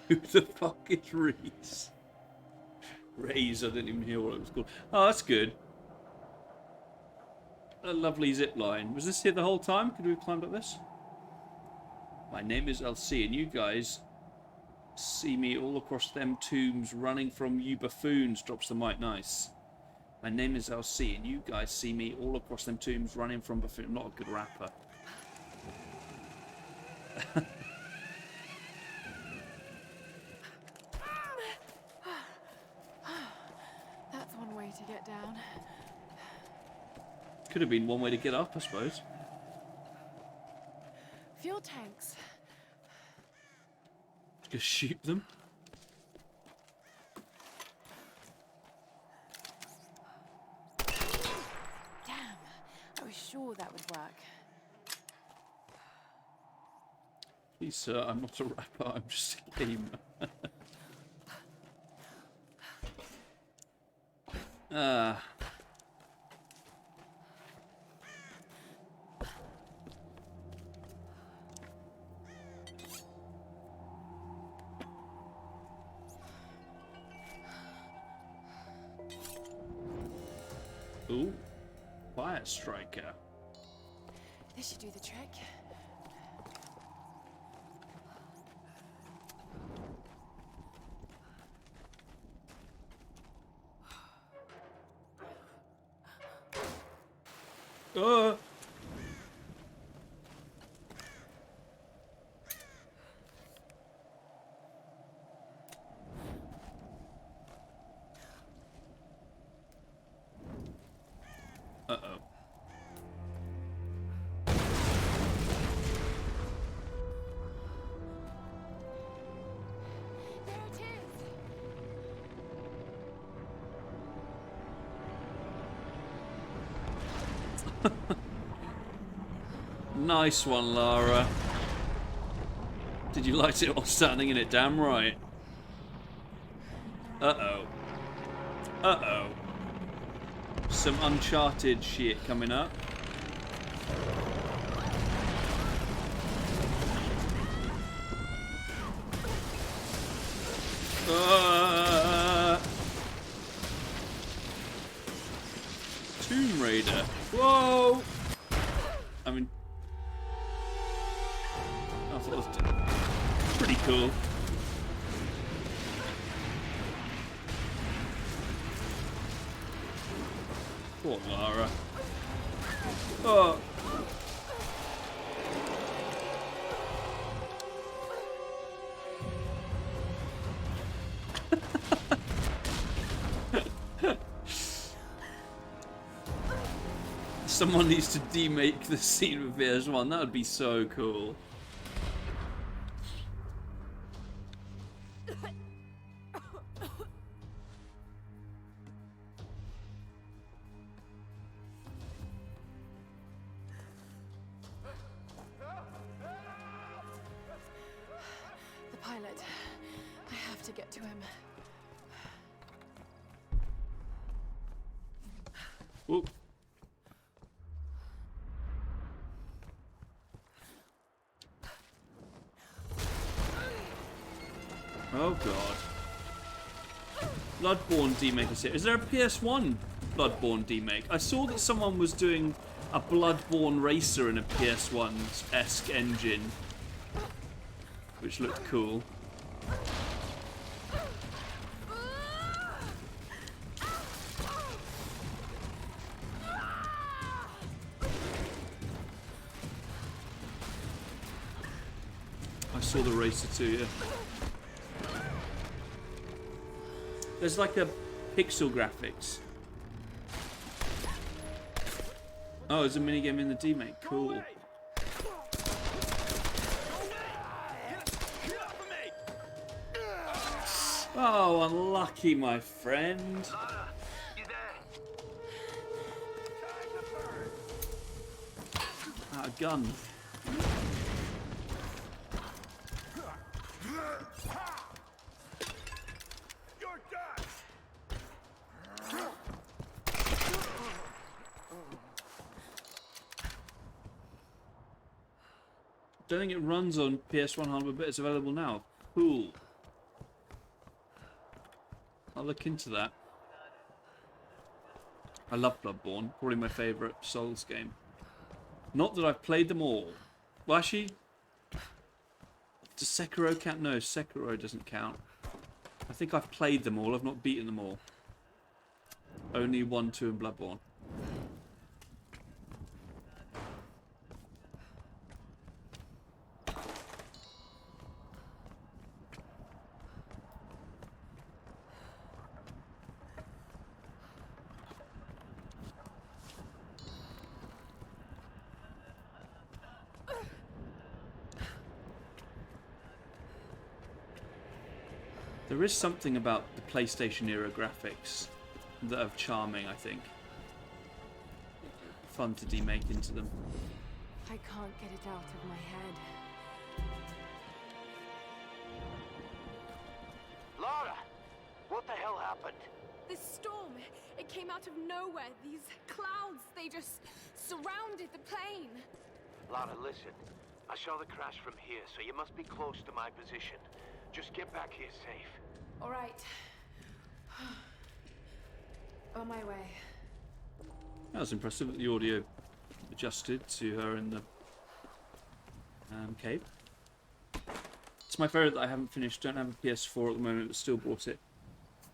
Who the fuck is Reese? Raise, I didn't even hear what it was called. Oh, that's good. A lovely zip line. Was this here the whole time? Could we have climbed up this? My name is LC, and you guys See me all across them tombs running from you buffoons. Drops the mic. Nice. My name is LC, and you guys see me all across them tombs running from buffoons. I'm not a good rapper. That's one way to get down. Could have been one way to get up, I suppose. Fuel tanks. Just shoot them. Damn, I was sure that would work. Please, sir, I'm not a rapper. I'm just a gamer. Ah. Ooh, Fire Striker. This should do the trick. Uh. Uh-oh. There it is. Nice one, Lara. Did you light it while standing in it? Damn right. Uh-oh. Uh-oh. Some Uncharted shit coming up. Tomb Raider. Whoa! I mean, I thought it was pretty cool. Poor Lara. Oh. Someone needs to demake the scene with VS1. That would be so cool. The pilot. I have to get to him. Whoop. Oh god. Bloodborne demake is here. Is there a PS1 Bloodborne demake? I saw that someone was doing a Bloodborne racer in a PS1-esque engine, which looked cool. I saw the racer too, yeah. There's like a pixel graphics. Oh, there's a minigame in the demake. Cool. Oh, unlucky, my friend. Out of gun. Don't think it runs on PS1 hardware, but it's available now. Cool. I'll look into that. I love Bloodborne. Probably my favourite Souls game. Not that I've played them all. Well, actually, Does Sekiro count? No, Sekiro doesn't count. I think I've played them all. I've not beaten them all. Only 1, 2, and Bloodborne. There is something about the PlayStation era graphics that are charming, I think. Fun to demake into them. I can't get it out of my head. Lara! What the hell happened? This storm, it came out of nowhere. These clouds, they just surrounded the plane. Lara, listen. I saw the crash from here, so you must be close to my position. Just get back here safe. All right. On my way. That was impressive that the audio adjusted to her in the cave. It's my favourite that I haven't finished. Don't have a PS4 at the moment, but still bought it.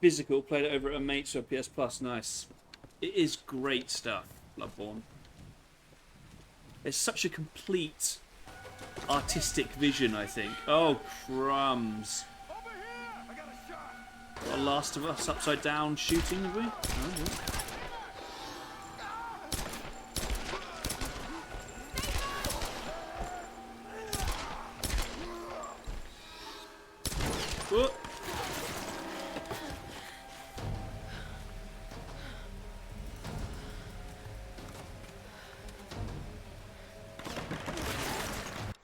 Physical, played it over at a mate's or PS Plus. Nice. It is great stuff, Bloodborne. It's such a complete artistic vision, I think. Oh, crumbs. Got a Last of Us upside down shooting, have we? Oh, yeah. Whoa.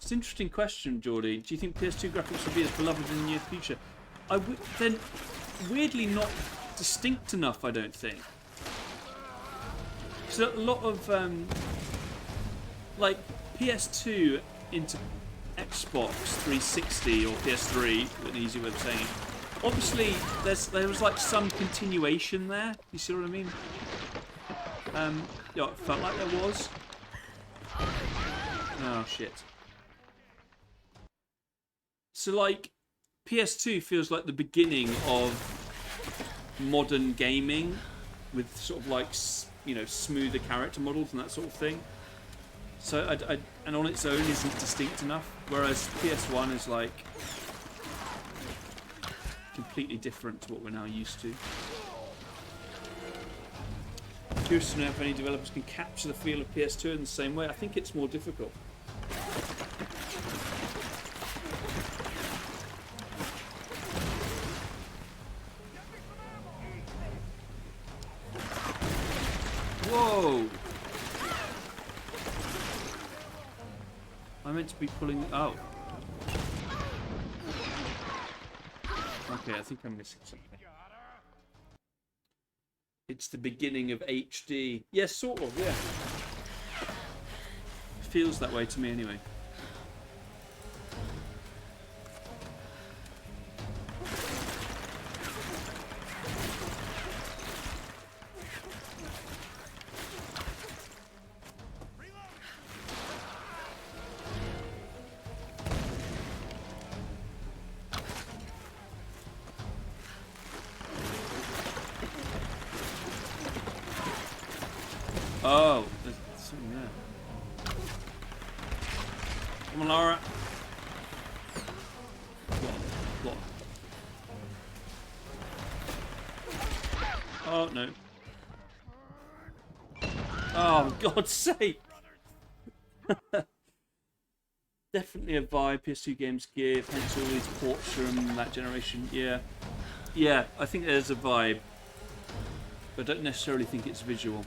It's an interesting question, Geordie. Do you think PS2 graphics will be as beloved in the near future? They're weirdly not distinct enough, I don't think. So a lot of like PS2 into Xbox 360 or PS3, an easy way of saying it. Obviously, there was like some continuation there. You see what I mean? Yeah, it felt like there was. Oh shit. So like, PS2 feels like the beginning of modern gaming, with sort of like, you know, smoother character models and that sort of thing. So and on its own isn't distinct enough, whereas PS1 is like completely different to what we're now used to. Curious to know if any developers can capture the feel of PS2 in the same way. I think it's more difficult. Whoa! I meant to be pulling. Oh. Okay, I think I'm missing something. It's the beginning of HD. Yes, sort of, yeah. Feels that way to me anyway. Oh, there's something there. Come on, Lara. What? Oh, no. Oh, God's sake. Definitely a vibe. PS2 games give, hence all these ports from that generation. Yeah. Yeah, I think there's a vibe. But I don't necessarily think it's visual.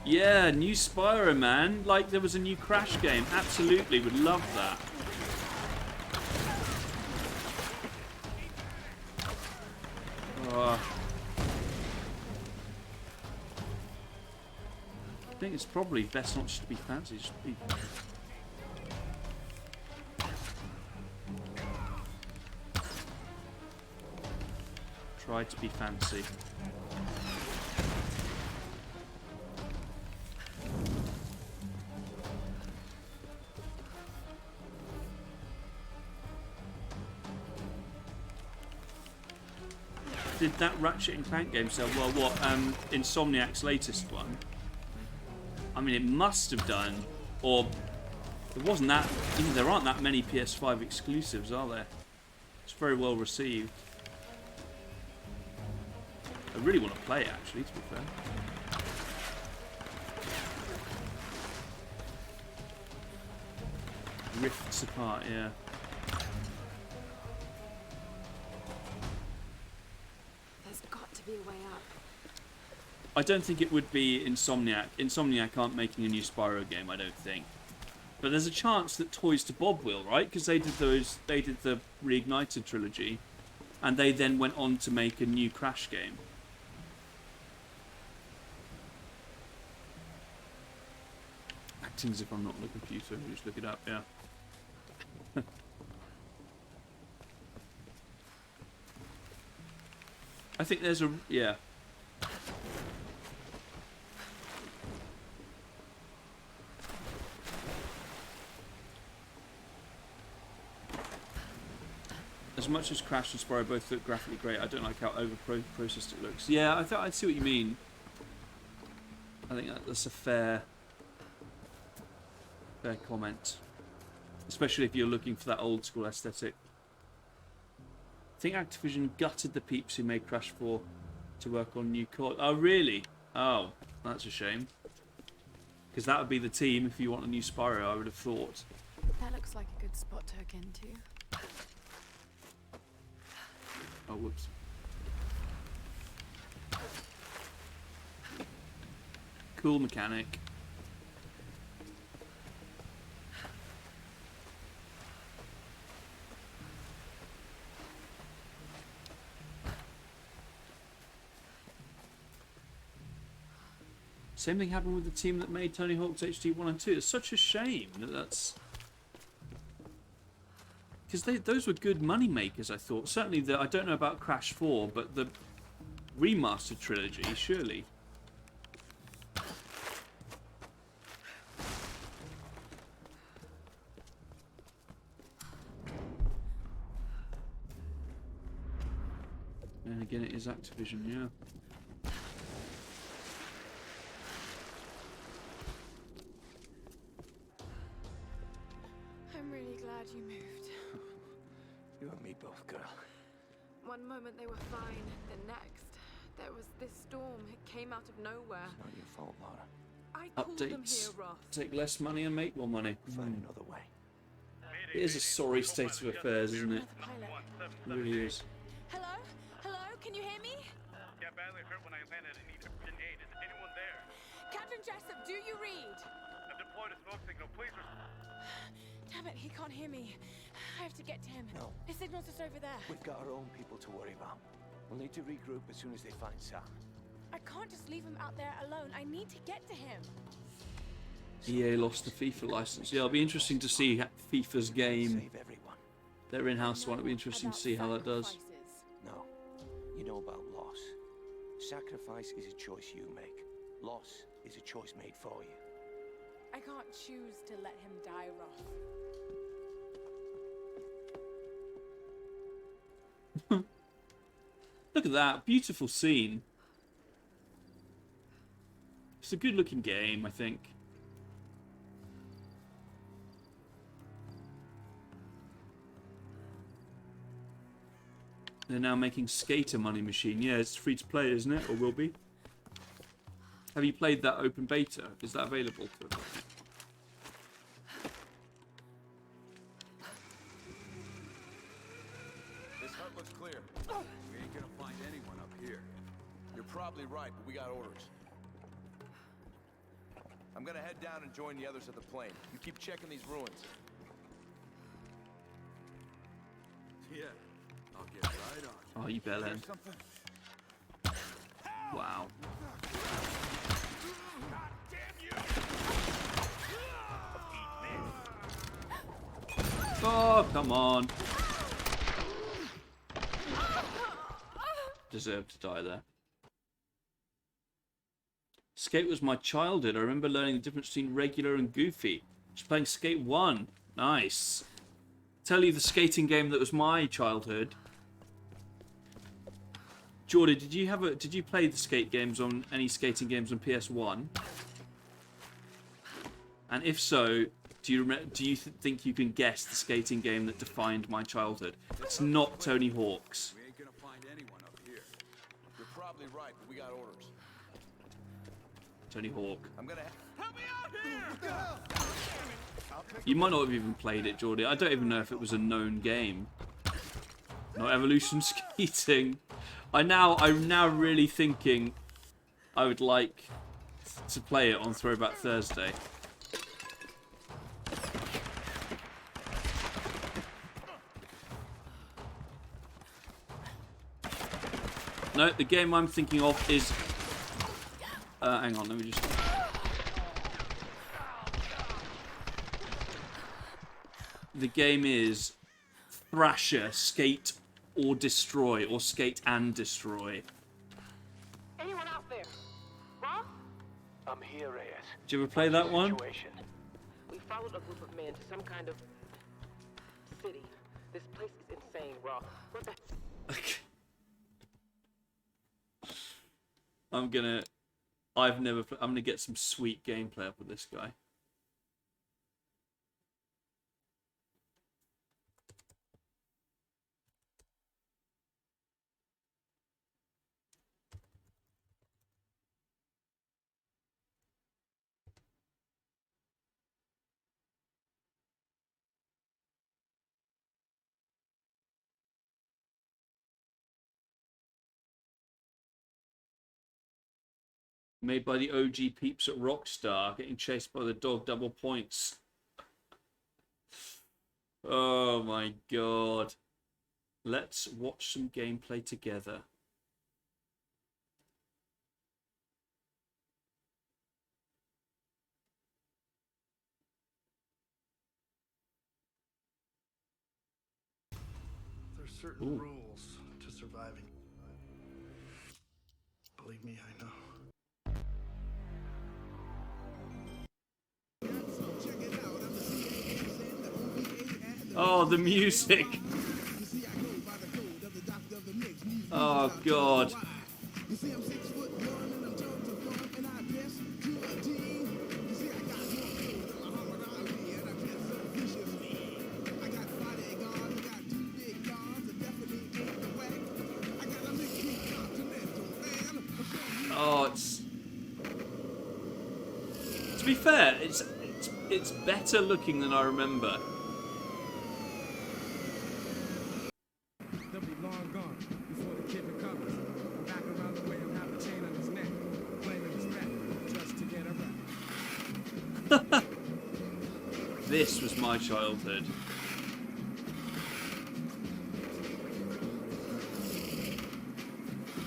Yeah, new Spyro, man. Like there was a new Crash game. Absolutely, would love that. Oh. I think it's probably best not just to be fancy, just to be... Try to be fancy. Did that Ratchet and Clank game sell well? What, Insomniac's latest one? I mean, it must have done, or it wasn't that. There aren't that many PS5 exclusives, are there? It's very well received. I really want to play it, actually, to be fair. Rifts apart, yeah. There's got to be a way up. I don't think it would be Insomniac. Insomniac aren't making a new Spyro game, I don't think. But there's a chance that Toys to Bob will, right? Because they did the Reignited trilogy, and they then went on to make a new Crash game. Acting as if I'm not on the computer, just look it up, yeah. I think there's a, yeah. As much as Crash and Spyro both look graphically great, I don't like how over-processed it looks. Yeah, I see what you mean. I think that's a fair comment. Especially if you're looking for that old-school aesthetic. I think Activision gutted the peeps who made Crash 4 to work on new COD. Oh, really? Oh, that's a shame. Because that would be the team if you want a new Spyro, I would have thought. That looks like a good spot to hook into. Oh, whoops. Cool mechanic. Same thing happened with the team that made Tony Hawk's HD 1 and 2. It's such a shame that that's... Because those were good money makers, I thought. Certainly, I don't know about Crash 4, but the remastered trilogy, surely. And again, it is Activision, yeah. I'm really glad you moved. You and me both, girl. One moment they were fine, the next, there was this storm. It came out of nowhere. It's not your fault, Lara. I called them here, Updates. Roth. Take less money and make more money. Find another way. It is a sorry state of affairs, isn't it? Pilot. It really is. Hello? Hello? Can you hear me? Yeah, badly hurt when I landed and need urgent aid. Is anyone there? Captain Jessup, do you read? I've deployed a smoke signal. Please Damn it, he can't hear me. I have to get to him. No. His signal's just over there. We've got our own people to worry about. We'll need to regroup as soon as they find Sam. I can't just leave him out there alone. I need to get to him. EA lost the FIFA license. Yeah, it'll be interesting to see FIFA's game. Save everyone. Their in-house one. It'll be interesting to see how that does. No. You know about loss. Sacrifice is a choice you make. Loss is a choice made for you. I can't choose to let him die, Roth. Look at that. Beautiful scene. It's a good looking game, I think. They're now making Skater Money Machine. Yeah, it's free to play, isn't it? Or will be. Have you played that open beta? Is that available? This hut looks clear. We ain't gonna find anyone up here. You're probably right, but we got orders. I'm gonna head down and join the others at the plane. You keep checking these ruins. Yeah, I'll get right on. Oh, you bellend. Wow. Oh, come on. deserved to die there. Skate was my childhood. I remember learning the difference between regular and goofy. Just playing Skate 1. Nice. Tell you the skating game that was my childhood. Jordy, did you play the skate games on any skating games on PS1? And if so, do you think you can guess the skating game that defined my childhood? It's not Tony Hawk's. We ain't gonna find anyone up here. You're probably right, but we got orders. Tony Hawk. I'm gonna help me out here. You might not have even played it, Jordy. I don't even know if it was a known game. Not Evolution Skating. I'm now really thinking I would like to play it on Throwback Thursday. No, the game I'm thinking of is... hang on, let me just... The game is Thrasher, Skate or Destroy, or Skate and Destroy. Anyone out there? Rob? I'm here, Reyes. Did you ever play that one? We followed a group of men to some kind of city. This place is insane, Rob. What the... I'm gonna get some sweet gameplay up with this guy. Made by the OG peeps at Rockstar, getting chased by the dog, double points. Oh my god. Let's watch some gameplay together. There's certain rules to surviving. Believe me, I know. Oh, the music. Oh, God. Oh, it's... To be fair, it's better looking than I remember. They'll be long gone before the kid recovers. I'm back around the way and have a chain on his neck, claiming respect just to get a rep. This was my childhood.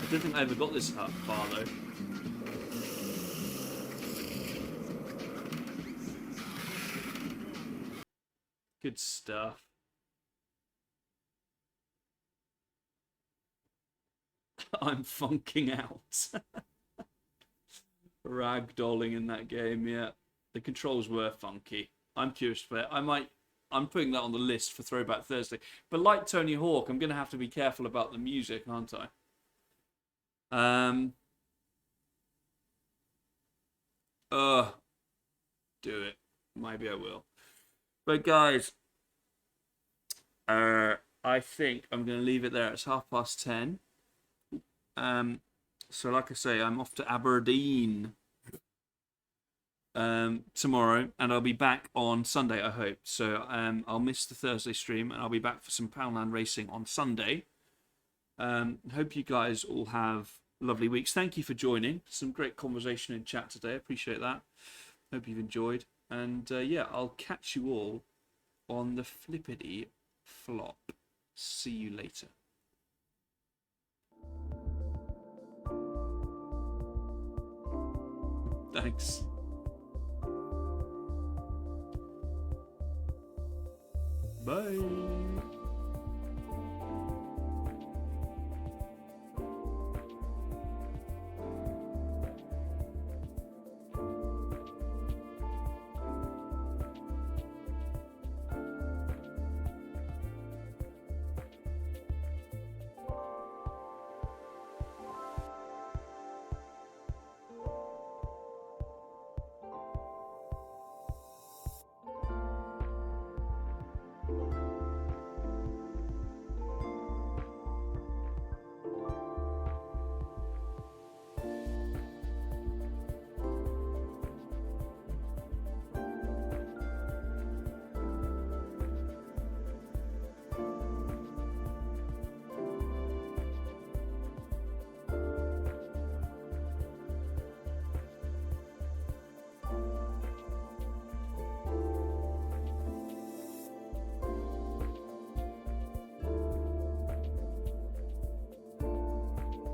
I don't think I ever got this far though. Good stuff. I'm funking out. Ragdolling in that game, yeah. The controls were funky. I'm curious to play it. I'm putting that on the list for Throwback Thursday. But like Tony Hawk, I'm going to have to be careful about the music, aren't I? Do it. Maybe I will. But guys, I think I'm going to leave it there. It's 10:30. So like I say, I'm off to Aberdeen tomorrow, and I'll be back on Sunday, I hope. So I'll miss the Thursday stream, and I'll be back for some Poundland racing on Sunday. Hope you guys all have lovely weeks. Thank you for joining. Some great conversation in chat today. I appreciate that. Hope you've enjoyed. And yeah, I'll catch you all on the flippity flop. See you later. Thanks. Bye.